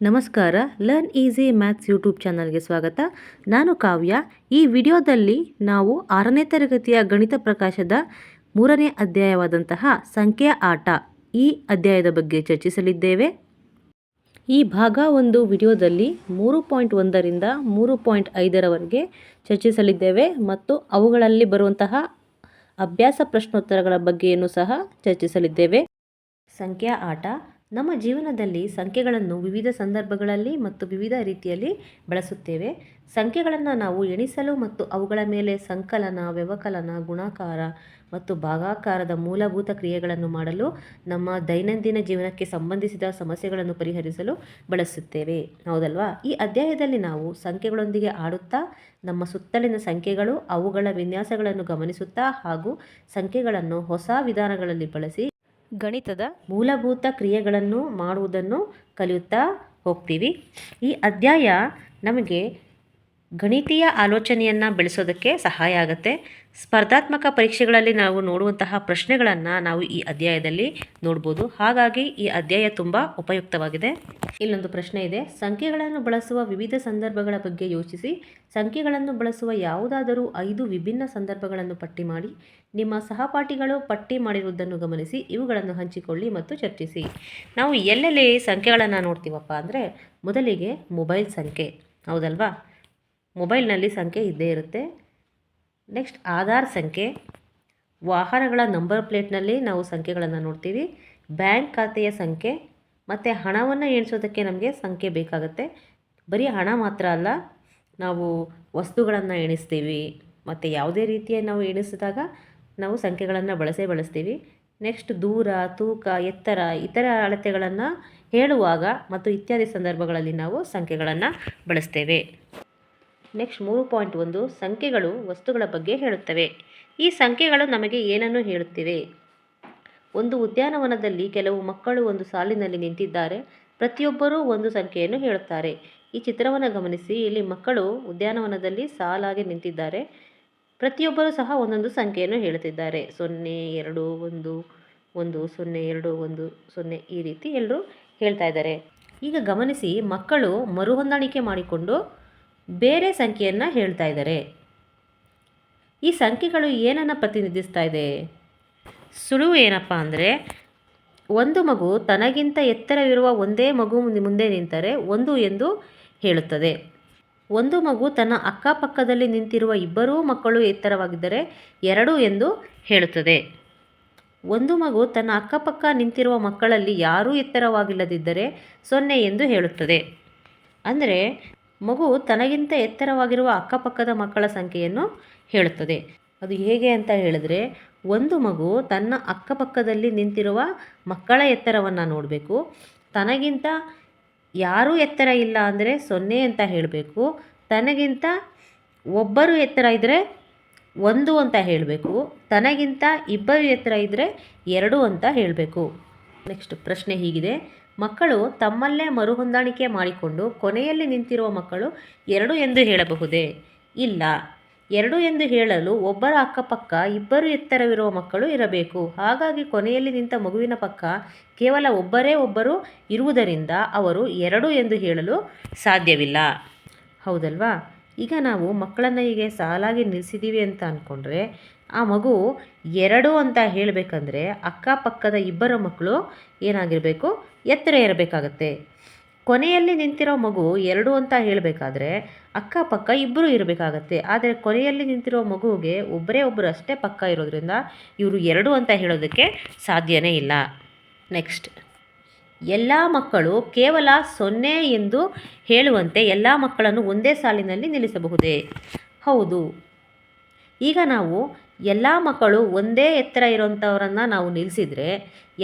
ನಮಸ್ಕಾರ. Learn easy maths YouTube ಚಾನಲ್ಗೆ ಸ್ವಾಗತ. ನಾನು ಕಾವ್ಯ. ಈ ವಿಡಿಯೋದಲ್ಲಿ ನಾವು 6ನೇ ತರಗತಿಯ ಗಣಿತ ಪ್ರಕಾಶದ 3ನೇ ಅಧ್ಯಾಯವಾದಂತಹ ಸಂಖ್ಯೆಯ ಆಟ ಈ ಅಧ್ಯಾಯದ ಬಗ್ಗೆ ಚರ್ಚಿಸಲಿದ್ದೇವೆ. ಈ ಭಾಗ 1 ವಿಡಿಯೋದಲ್ಲಿ 3.1ರಿಂದ 3.5ರವರೆಗೆ ಚರ್ಚಿಸಲಿದ್ದೇವೆ ಮತ್ತು ಅವುಗಳಲ್ಲಿ ಬರುವಂತಹ ಅಭ್ಯಾಸ ಪ್ರಶ್ನೋತ್ತರಗಳ ಬಗ್ಗೆಯನ್ನು ಸಹ ಚರ್ಚಿಸಲಿದ್ದೇವೆ. ಸಂಖ್ಯಾ ಆಟ. ನಮ್ಮ ಜೀವನದಲ್ಲಿ ಸಂಖ್ಯೆಗಳನ್ನು ವಿವಿಧ ಸಂದರ್ಭಗಳಲ್ಲಿ ಮತ್ತು ವಿವಿಧ ರೀತಿಯಲ್ಲಿ ಬಳಸುತ್ತೇವೆ. ಸಂಖ್ಯೆಗಳನ್ನು ನಾವು ಎಣಿಸಲು ಮತ್ತು ಅವುಗಳ ಮೇಲೆ ಸಂಕಲನ, ವ್ಯವಕಲನ, ಗುಣಾಕಾರ ಮತ್ತು ಭಾಗಾಕಾರದ ಮೂಲಭೂತ ಕ್ರಿಯೆಗಳನ್ನು ಮಾಡಲು, ನಮ್ಮ ದೈನಂದಿನ ಜೀವನಕ್ಕೆ ಸಂಬಂಧಿಸಿದ ಸಮಸ್ಯೆಗಳನ್ನು ಪರಿಹರಿಸಲು ಬಳಸುತ್ತೇವೆ. ಹೌದಲ್ವಾ? ಈ ಅಧ್ಯಾಯದಲ್ಲಿ ನಾವು ಸಂಖ್ಯೆಗಳೊಂದಿಗೆ ಆಡುತ್ತಾ, ನಮ್ಮ ಸುತ್ತಲಿನ ಸಂಖ್ಯೆಗಳು, ಅವುಗಳ ವಿನ್ಯಾಸಗಳನ್ನು ಗಮನಿಸುತ್ತಾ ಹಾಗೂ ಸಂಖ್ಯೆಗಳನ್ನು ಹೊಸ ವಿಧಾನಗಳಲ್ಲಿ ಬಳಸಿ ಗಣಿತದ ಮೂಲಭೂತ ಕ್ರಿಯೆಗಳನ್ನು ಮಾಡುವುದನ್ನು ಕಲಿಯುತ್ತಾ ಹೋಗ್ತೀವಿ. ಈ ಅಧ್ಯಾಯ ನಮಗೆ ಗಣಿತೀಯ ಆಲೋಚನೆಯನ್ನು ಬೆಳೆಸೋದಕ್ಕೆ ಸಹಾಯ ಆಗುತ್ತೆ. ಸ್ಪರ್ಧಾತ್ಮಕ ಪರೀಕ್ಷೆಗಳಲ್ಲಿ ನಾವು ನೋಡುವಂತಹ ಪ್ರಶ್ನೆಗಳನ್ನು ನಾವು ಈ ಅಧ್ಯಾಯದಲ್ಲಿ ನೋಡ್ಬೋದು. ಹಾಗಾಗಿ ಈ ಅಧ್ಯಾಯ ತುಂಬ ಉಪಯುಕ್ತವಾಗಿದೆ. ಇಲ್ಲೊಂದು ಪ್ರಶ್ನೆ ಇದೆ. ಸಂಖ್ಯೆಗಳನ್ನು ಬಳಸುವ ವಿವಿಧ ಸಂದರ್ಭಗಳ ಬಗ್ಗೆ ಯೋಚಿಸಿ. ಸಂಖ್ಯೆಗಳನ್ನು ಬಳಸುವ ಯಾವುದಾದರೂ 5 ವಿಭಿನ್ನ ಸಂದರ್ಭಗಳನ್ನು ಪಟ್ಟಿ ಮಾಡಿ. ನಿಮ್ಮ ಸಹಪಾಠಿಗಳು ಪಟ್ಟಿ ಮಾಡಿರುವುದನ್ನು ಗಮನಿಸಿ. ಇವುಗಳನ್ನು ಹಂಚಿಕೊಳ್ಳಿ ಮತ್ತು ಚರ್ಚಿಸಿ. ನಾವು ಎಲ್ಲೆಲ್ಲಿ ಸಂಖ್ಯೆಗಳನ್ನು ನೋಡ್ತೀವಪ್ಪ ಅಂದರೆ, ಮೊದಲಿಗೆ ಮೊಬೈಲ್ ಸಂಖ್ಯೆ. ಹೌದಲ್ವಾ? ಮೊಬೈಲ್ನಲ್ಲಿ ಸಂಖ್ಯೆ ಇದ್ದೇ ಇರುತ್ತೆ. ನೆಕ್ಸ್ಟ್ ಆಧಾರ್ ಸಂಖ್ಯೆ. ವಾಹನಗಳ ನಂಬರ್ ಪ್ಲೇಟ್ನಲ್ಲಿ ನಾವು ಸಂಖ್ಯೆಗಳನ್ನು ನೋಡ್ತೀವಿ. ಬ್ಯಾಂಕ್ ಖಾತೆಯ ಸಂಖ್ಯೆ ಮತ್ತು ಹಣವನ್ನು ಎಣಿಸೋದಕ್ಕೆ ನಮಗೆ ಸಂಖ್ಯೆ ಬೇಕಾಗುತ್ತೆ. ಬರೀ ಹಣ ಮಾತ್ರ ಅಲ್ಲ, ನಾವು ವಸ್ತುಗಳನ್ನು ಎಣಿಸ್ತೀವಿ ಮತ್ತು ಯಾವುದೇ ರೀತಿಯ ನಾವು ಎಣಿಸಿದಾಗ ನಾವು ಸಂಖ್ಯೆಗಳನ್ನು ಬಳಸ್ತೀವಿ. ನೆಕ್ಸ್ಟ್ ದೂರ, ತೂಕ, ಎತ್ತರ, ಇತರ ಅಳತೆಗಳನ್ನು ಹೇಳುವಾಗ ಮತ್ತು ಇತ್ಯಾದಿ ಸಂದರ್ಭಗಳಲ್ಲಿ ನಾವು ಸಂಖ್ಯೆಗಳನ್ನು ಬಳಸ್ತೇವೆ. ನೆಕ್ಸ್ಟ್ 3.1 ಸಂಖ್ಯೆಗಳು ವಸ್ತುಗಳ ಬಗ್ಗೆ ಹೇಳುತ್ತವೆ. ಈ ಸಂಖ್ಯೆಗಳು ನಮಗೆ ಏನನ್ನು ಹೇಳುತ್ತಿವೆ? ಒಂದು ಉದ್ಯಾನವನದಲ್ಲಿ ಕೆಲವು ಮಕ್ಕಳು ಒಂದು ಸಾಲಿನಲ್ಲಿ ನಿಂತಿದ್ದಾರೆ. ಪ್ರತಿಯೊಬ್ಬರೂ ಒಂದು ಸಂಖ್ಯೆಯನ್ನು ಹೇಳುತ್ತಾರೆ. ಈ ಚಿತ್ರವನ್ನು ಗಮನಿಸಿ. ಇಲ್ಲಿ ಮಕ್ಕಳು ಉದ್ಯಾನವನದಲ್ಲಿ ಸಾಲಾಗಿ ನಿಂತಿದ್ದಾರೆ. ಪ್ರತಿಯೊಬ್ಬರೂ ಸಹ ಒಂದೊಂದು ಸಂಖ್ಯೆಯನ್ನು ಹೇಳುತ್ತಿದ್ದಾರೆ. 0, 2, 1, 1, 0, 2, 1, 0 ಈ ರೀತಿ ಎಲ್ಲರೂ ಹೇಳ್ತಾ ಇದ್ದಾರೆ. ಈಗ ಗಮನಿಸಿ, ಮಕ್ಕಳು ಮರುಹೊಂದಾಣಿಕೆ ಮಾಡಿಕೊಂಡು ಬೇರೆ ಸಂಖ್ಯೆಯನ್ನು ಹೇಳ್ತಾ ಇದ್ದಾರೆ. ಈ ಸಂಖ್ಯೆಗಳು ಏನನ್ನು ಪ್ರತಿನಿಧಿಸ್ತಾ ಇದೆ? ಸುಳುವು ಏನಪ್ಪ ಅಂದರೆ, ಒಂದು ಮಗು ತನಗಿಂತ ಎತ್ತರವಿರುವ ಒಂದೇ ಮಗು ಮುಂದೆ ನಿಂತರೆ 1 ಎಂದು ಹೇಳುತ್ತದೆ. ಒಂದು ಮಗು ತನ್ನ ಅಕ್ಕಪಕ್ಕದಲ್ಲಿ ನಿಂತಿರುವ ಇಬ್ಬರೂ ಮಕ್ಕಳು ಎತ್ತರವಾಗಿದ್ದರೆ 2 ಎಂದು ಹೇಳುತ್ತದೆ. ಒಂದು ಮಗು ತನ್ನ ಅಕ್ಕಪಕ್ಕ ನಿಂತಿರುವ ಮಕ್ಕಳಲ್ಲಿ ಯಾರೂ ಎತ್ತರವಾಗಿಲ್ಲದಿದ್ದರೆ 0 ಎಂದು ಹೇಳುತ್ತದೆ. ಅಂದರೆ ಮಗು ತನಗಿಂತ ಎತ್ತರವಾಗಿರುವ ಅಕ್ಕಪಕ್ಕದ ಮಕ್ಕಳ ಸಂಖ್ಯೆಯನ್ನು ಹೇಳುತ್ತದೆ. ಅದು ಹೇಗೆ ಅಂತ ಹೇಳಿದ್ರೆ, ಒಂದು ಮಗು ತನ್ನ ಅಕ್ಕಪಕ್ಕದಲ್ಲಿ ನಿಂತಿರುವ ಮಕ್ಕಳ ಎತ್ತರವನ್ನು ನೋಡಬೇಕು. ತನಗಿಂತ ಯಾರೂ ಎತ್ತರ ಇಲ್ಲ ಅಂದರೆ 0 ಅಂತ ಹೇಳಬೇಕು. ತನಗಿಂತ ಒಬ್ಬರು ಎತ್ತರ ಇದ್ದರೆ 1 ಅಂತ ಹೇಳಬೇಕು. ತನಗಿಂತ ಇಬ್ಬರು ಎತ್ತರ ಇದ್ದರೆ 2 ಅಂತ ಹೇಳಬೇಕು. ನೆಕ್ಸ್ಟ್ ಪ್ರಶ್ನೆ ಹೀಗಿದೆ. ಮಕ್ಕಳು ತಮ್ಮಲ್ಲೇ ಮರುಹೊಂದಾಣಿಕೆ ಮಾಡಿಕೊಂಡು ಕೊನೆಯಲ್ಲಿ ನಿಂತಿರುವ ಮಕ್ಕಳು 2 ಎಂದು ಹೇಳಬಹುದೇ? ಇಲ್ಲ. 2 ಎಂದು ಹೇಳಲು ಒಬ್ಬರ ಅಕ್ಕಪಕ್ಕ ಇಬ್ಬರು ಎತ್ತರವಿರುವ ಮಕ್ಕಳು ಇರಬೇಕು. ಹಾಗಾಗಿ ಕೊನೆಯಲ್ಲಿ ನಿಂತ ಮಗುವಿನ ಪಕ್ಕ ಕೇವಲ ಒಬ್ಬರು ಇರುವುದರಿಂದ ಅವರು 2 ಎಂದು ಹೇಳಲು ಸಾಧ್ಯವಿಲ್ಲ. ಹೌದಲ್ವಾ? ಈಗ ನಾವು ಮಕ್ಕಳನ್ನು ಹೀಗೆ ಸಾಲಾಗಿ ನಿಲ್ಲಿಸಿದ್ದೀವಿ ಅಂತ ಅಂದ್ಕೊಂಡ್ರೆ, ಆ ಮಗು 2 ಅಂತ ಹೇಳಬೇಕಂದ್ರೆ ಅಕ್ಕಪಕ್ಕದ ಇಬ್ಬರ ಮಕ್ಕಳು ಏನಾಗಿರಬೇಕು? ಎತ್ತರ ಇರಬೇಕಾಗತ್ತೆ. ಕೊನೆಯಲ್ಲಿ ನಿಂತಿರೋ ಮಗು 2 ಅಂತ ಹೇಳಬೇಕಾದ್ರೆ ಅಕ್ಕಪಕ್ಕ ಇಬ್ಬರು ಇರಬೇಕಾಗತ್ತೆ. ಆದರೆ ಕೊನೆಯಲ್ಲಿ ನಿಂತಿರೋ ಮಗುವಿಗೆ ಒಬ್ಬರು ಅಷ್ಟೇ ಪಕ್ಕ ಇರೋದ್ರಿಂದ ಇವರು 2 ಅಂತ ಹೇಳೋದಕ್ಕೆ ಸಾಧ್ಯನೇ ಇಲ್ಲ. ನೆಕ್ಸ್ಟ್, ಎಲ್ಲ ಮಕ್ಕಳು ಕೇವಲ 0 ಎಂದು ಹೇಳುವಂತೆ ಎಲ್ಲ ಮಕ್ಕಳನ್ನು ಒಂದೇ ಸಾಲಿನಲ್ಲಿ ನಿಲ್ಲಿಸಬಹುದೇ? ಹೌದು. ಈಗ ನಾವು ಎಲ್ಲ ಮಕ್ಕಳು ಒಂದೇ ಎತ್ತರ ಇರೋಂಥವರನ್ನು ನಾವು ನಿಲ್ಲಿಸಿದರೆ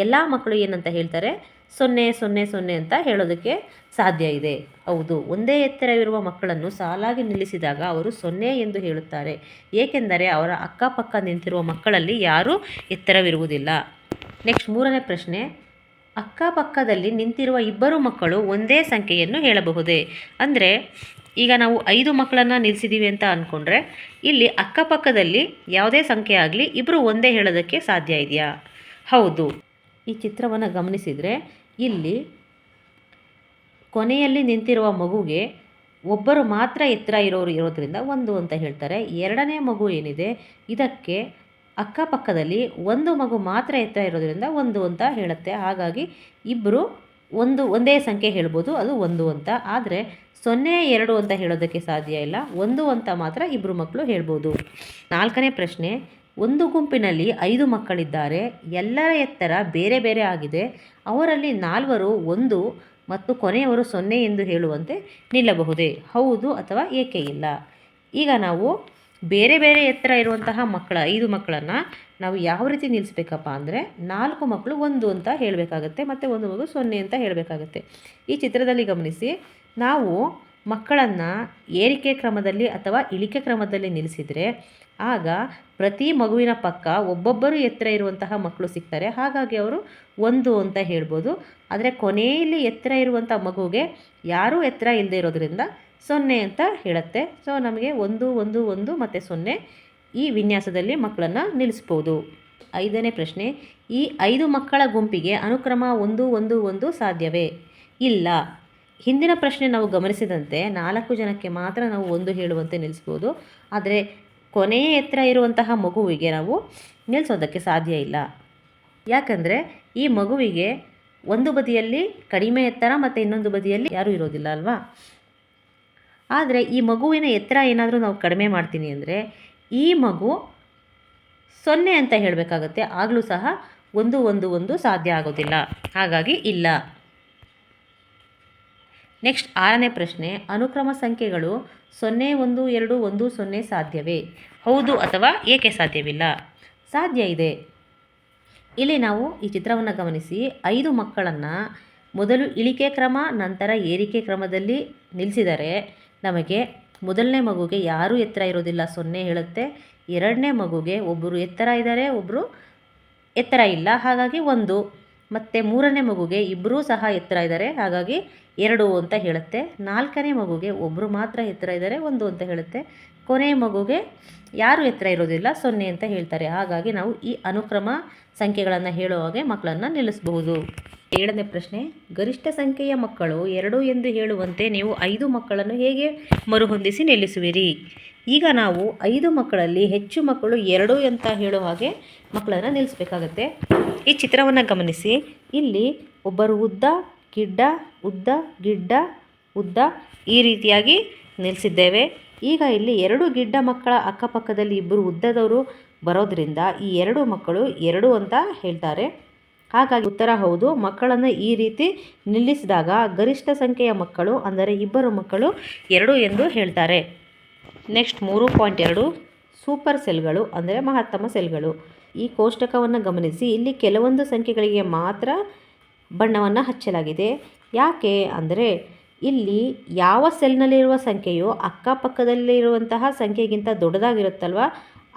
ಎಲ್ಲ ಮಕ್ಕಳು ಏನಂತ ಹೇಳ್ತಾರೆ? 0, 0, 0 ಅಂತ ಹೇಳೋದಕ್ಕೆ ಸಾಧ್ಯ ಇದೆ. ಹೌದು, ಒಂದೇ ಎತ್ತರವಿರುವ ಮಕ್ಕಳನ್ನು ಸಾಲಾಗಿ ನಿಲ್ಲಿಸಿದಾಗ ಅವರು 0 ಎಂದು ಹೇಳುತ್ತಾರೆ. ಏಕೆಂದರೆ ಅವರ ಅಕ್ಕಪಕ್ಕ ನಿಂತಿರುವ ಮಕ್ಕಳಲ್ಲಿ ಯಾರೂ ಎತ್ತರವಿರುವುದಿಲ್ಲ. ನೆಕ್ಸ್ಟ್ 3ನೇ ಪ್ರಶ್ನೆ. ಅಕ್ಕಪಕ್ಕದಲ್ಲಿ ನಿಂತಿರುವ ಇಬ್ಬರು ಮಕ್ಕಳು ಒಂದೇ ಸಂಖ್ಯೆಯನ್ನು ಹೇಳಬಹುದೇ? ಅಂದರೆ ಈಗ ನಾವು 5 ಮಕ್ಕಳನ್ನು ನಿಲ್ಲಿಸಿದ್ದೀವಿ ಅಂತ ಅಂದ್ಕೊಂಡ್ರೆ, ಇಲ್ಲಿ ಅಕ್ಕಪಕ್ಕದಲ್ಲಿ ಯಾವುದೇ ಸಂಖ್ಯೆ ಆಗಲಿ ಇಬ್ಬರು ಒಂದೇ ಹೇಳೋದಕ್ಕೆ ಸಾಧ್ಯ ಇದೆಯಾ? ಹೌದು. ಈ ಚಿತ್ರವನ್ನು ಗಮನಿಸಿದರೆ ಇಲ್ಲಿ ಕೊನೆಯಲ್ಲಿ ನಿಂತಿರುವ ಮಗುಗೆ ಒಬ್ಬರು ಮಾತ್ರ ಎತ್ತರ ಇರೋದ್ರಿಂದ 1 ಅಂತ ಹೇಳ್ತಾರೆ. ಎರಡನೇ ಮಗು ಏನಿದೆ ಇದಕ್ಕೆ ಅಕ್ಕಪಕ್ಕದಲ್ಲಿ ಒಂದು ಮಗು ಮಾತ್ರ ಎತ್ತರ ಇರೋದ್ರಿಂದ 1 ಅಂತ ಹೇಳುತ್ತೆ. ಹಾಗಾಗಿ ಇಬ್ಬರು ಒಂದೇ ಸಂಖ್ಯೆ ಹೇಳ್ಬೋದು, ಅದು 1 ಅಂತ. ಆದರೆ 0, 2 ಅಂತ ಹೇಳೋದಕ್ಕೆ ಸಾಧ್ಯ ಇಲ್ಲ, 1 ಅಂತ ಮಾತ್ರ ಇಬ್ಬರು ಮಕ್ಕಳು ಹೇಳ್ಬೋದು. 4ನೇ ಪ್ರಶ್ನೆ, ಒಂದು ಗುಂಪಿನಲ್ಲಿ 5 ಮಕ್ಕಳಿದ್ದಾರೆ. ಎಲ್ಲರ ಎತ್ತರ ಬೇರೆ ಬೇರೆ ಆಗಿದೆ. ಅವರಲ್ಲಿ 4 1 ಮತ್ತು ಕೊನೆಯವರು 0 ಎಂದು ಹೇಳುವಂತೆ ನಿಲ್ಲಬಹುದೇ? ಹೌದು ಅಥವಾ ಏಕೆ ಇಲ್ಲ? ಈಗ ನಾವು ಬೇರೆ ಬೇರೆ ಎತ್ತರ ಇರುವಂತಹ 5 ಮಕ್ಕಳನ್ನು ನಾವು ಯಾವ ರೀತಿ ನಿಲ್ಲಿಸ್ಬೇಕಪ್ಪ ಅಂದರೆ 4 ಮಕ್ಕಳು 1 ಅಂತ ಹೇಳಬೇಕಾಗತ್ತೆ ಮತ್ತು ಒಂದು ಮಗು 0 ಅಂತ ಹೇಳಬೇಕಾಗತ್ತೆ. ಈ ಚಿತ್ರದಲ್ಲಿ ಗಮನಿಸಿ, ನಾವು ಮಕ್ಕಳನ್ನು ಏರಿಕೆ ಕ್ರಮದಲ್ಲಿ ಅಥವಾ ಇಳಿಕೆ ಕ್ರಮದಲ್ಲಿ ನಿಲ್ಲಿಸಿದರೆ ಆಗ ಪ್ರತಿ ಮಗುವಿನ ಪಕ್ಕ ಒಬ್ಬೊಬ್ಬರು ಎತ್ತರ ಇರುವಂತಹ ಮಕ್ಕಳು ಸಿಗ್ತಾರೆ. ಹಾಗಾಗಿ ಅವರು 1 ಅಂತ ಹೇಳ್ಬೋದು. ಆದರೆ ಕೊನೆಯಲ್ಲಿ ಎತ್ತರ ಇರುವಂಥ ಮಗುಗೆ ಯಾರೂ ಎತ್ತರ ಇಲ್ಲದೆ ಇರೋದ್ರಿಂದ 0 ಅಂತ ಹೇಳುತ್ತೆ. ಸೊ ನಮಗೆ 1 1 1 ಮತ್ತು 0 ಈ ವಿನ್ಯಾಸದಲ್ಲಿ ಮಕ್ಕಳನ್ನು ನಿಲ್ಲಿಸ್ಬೋದು. 5ನೇ ಪ್ರಶ್ನೆ, ಈ 5 ಮಕ್ಕಳ ಗುಂಪಿಗೆ ಅನುಕ್ರಮ 1 1 1 ಸಾಧ್ಯವೇ? ಇಲ್ಲ. ಹಿಂದಿನ ಪ್ರಶ್ನೆ ನಾವು ಗಮನಿಸಿದಂತೆ 4 ಜನಕ್ಕೆ ಮಾತ್ರ ನಾವು 1 ಹೇಳುವಂತೆ ನಿಲ್ಲಿಸ್ಬೋದು. ಆದರೆ ಕೊನೆಯ ಎತ್ತರ ಇರುವಂತಹ ಮಗುವಿಗೆ ನಾವು ನಿಲ್ಲಿಸೋದಕ್ಕೆ ಸಾಧ್ಯ ಇಲ್ಲ. ಯಾಕಂದರೆ ಈ ಮಗುವಿಗೆ ಒಂದು ಬದಿಯಲ್ಲಿ ಕಡಿಮೆ ಎತ್ತರ ಮತ್ತು ಇನ್ನೊಂದು ಬದಿಯಲ್ಲಿ ಯಾರೂ ಇರೋದಿಲ್ಲ ಅಲ್ವಾ. ಆದರೆ ಈ ಮಗುವಿನ ಎತ್ತರ ಏನಾದರೂ ನಾವು ಕಡಿಮೆ ಮಾಡ್ತೀನಿ ಅಂದರೆ ಈ ಮಗು 0 ಅಂತ ಹೇಳಬೇಕಾಗತ್ತೆ. ಆಗಲೂ ಸಹ 1 1 1 ಸಾಧ್ಯ ಆಗೋದಿಲ್ಲ. ಹಾಗಾಗಿ ಇಲ್ಲ. ನೆಕ್ಸ್ಟ್ 6ನೇ ಪ್ರಶ್ನೆ, ಅನುಕ್ರಮ ಸಂಖ್ಯೆಗಳು 0 1 2 1 0 ಸಾಧ್ಯವೇ? ಹೌದು ಅಥವಾ ಏಕೆ ಸಾಧ್ಯವಿಲ್ಲ? ಸಾಧ್ಯ ಇದೆ. ಇಲ್ಲಿ ನಾವು ಈ ಚಿತ್ರವನ್ನು ಗಮನಿಸಿ 5 ಮಕ್ಕಳನ್ನು ಮೊದಲು ಇಳಿಕೆ ಕ್ರಮ ನಂತರ ಏರಿಕೆ ಕ್ರಮದಲ್ಲಿ ನಿಲ್ಲಿಸಿದರೆ ನಮಗೆ ಮೊದಲನೇ ಮಗುಗೆ ಯಾರೂ ಎತ್ತರ ಇರೋದಿಲ್ಲ, 0 ಹೇಳುತ್ತೆ. ಎರಡನೇ ಮಗುಗೆ ಒಬ್ಬರು ಎತ್ತರ ಇದ್ದಾರೆ, ಒಬ್ಬರು ಎತ್ತರ ಇಲ್ಲ, ಹಾಗಾಗಿ 1. ಮತ್ತು ಮೂರನೇ ಮಗುಗೆ ಇಬ್ಬರೂ ಸಹ ಎತ್ತರ ಇದ್ದಾರೆ, ಹಾಗಾಗಿ 2 ಅಂತ ಹೇಳುತ್ತೆ. 4ನೇ ಮಗುಗೆ ಒಬ್ಬರು ಮಾತ್ರ ಎತ್ತರ ಇದ್ದಾರೆ, 1 ಅಂತ ಹೇಳುತ್ತೆ. ಕೊನೆಯ ಮಗುಗೆ ಯಾರೂ ಎತ್ತರ ಇರೋದಿಲ್ಲ, 0 ಅಂತ ಹೇಳ್ತಾರೆ. ಹಾಗಾಗಿ ನಾವು ಈ ಅನುಕ್ರಮ ಸಂಖ್ಯೆಗಳನ್ನು ಹೇಳುವಾಗೆ ಮಕ್ಕಳನ್ನು ನಿಲ್ಲಿಸಬಹುದು. 7ನೇ ಪ್ರಶ್ನೆ, ಗರಿಷ್ಠ ಸಂಖ್ಯೆಯ ಮಕ್ಕಳು 2 ಎಂದು ಹೇಳುವಂತೆ ನೀವು 5 ಮಕ್ಕಳನ್ನು ಹೇಗೆ ಮರುಹೊಂದಿಸಿ ನಿಲ್ಲಿಸುವಿರಿ? ಈಗ ನಾವು 5 ಮಕ್ಕಳಲ್ಲಿ ಹೆಚ್ಚು ಮಕ್ಕಳು 2 ಅಂತ ಹೇಳೋ ಹಾಗೆ ಮಕ್ಕಳನ್ನು ನಿಲ್ಲಿಸಬೇಕಾಗತ್ತೆ. ಈ ಚಿತ್ರವನ್ನು ಗಮನಿಸಿ, ಇಲ್ಲಿ ಒಬ್ಬರು ಉದ್ದ ಗಿಡ್ಡ ಉದ್ದ ಗಿಡ್ಡ ಉದ್ದ ಈ ರೀತಿಯಾಗಿ ನಿಲ್ಲಿಸಿದ್ದೇವೆ. ಈಗ ಇಲ್ಲಿ 2 ಗಿಡ್ಡ ಮಕ್ಕಳ ಅಕ್ಕಪಕ್ಕದಲ್ಲಿ ಇಬ್ಬರು ಉದ್ದದವರು ಬರೋದರಿಂದ ಈ 2 ಮಕ್ಕಳು 2 ಅಂತ ಹೇಳ್ತಾರೆ. ಹಾಗಾಗಿ ಉತ್ತರ ಹೌದು. ಮಕ್ಕಳನ್ನು ಈ ರೀತಿ ನಿಲ್ಲಿಸಿದಾಗ ಗರಿಷ್ಠ ಸಂಖ್ಯೆಯ ಮಕ್ಕಳು ಅಂದರೆ ಇಬ್ಬರು ಮಕ್ಕಳು 2 ಎಂದು ಹೇಳ್ತಾರೆ. ನೆಕ್ಸ್ಟ್ 3.2 ಸೂಪರ್ ಸೆಲ್ಗಳು ಅಂದರೆ ಮಹತ್ತಮ ಸೆಲ್ಗಳು. ಈ ಕೋಷ್ಟಕವನ್ನು ಗಮನಿಸಿ, ಇಲ್ಲಿ ಕೆಲವೊಂದು ಸಂಖ್ಯೆಗಳಿಗೆ ಮಾತ್ರ ಬಣ್ಣವನ್ನು ಹಚ್ಚಲಾಗಿದೆ. ಯಾಕೆ ಅಂದರೆ ಇಲ್ಲಿ ಯಾವ ಸೆಲ್ನಲ್ಲಿರುವ ಸಂಖ್ಯೆಯು ಅಕ್ಕಪಕ್ಕದಲ್ಲಿರುವಂತಹ ಸಂಖ್ಯೆಗಿಂತ ದೊಡ್ಡದಾಗಿರುತ್ತಲ್ವ,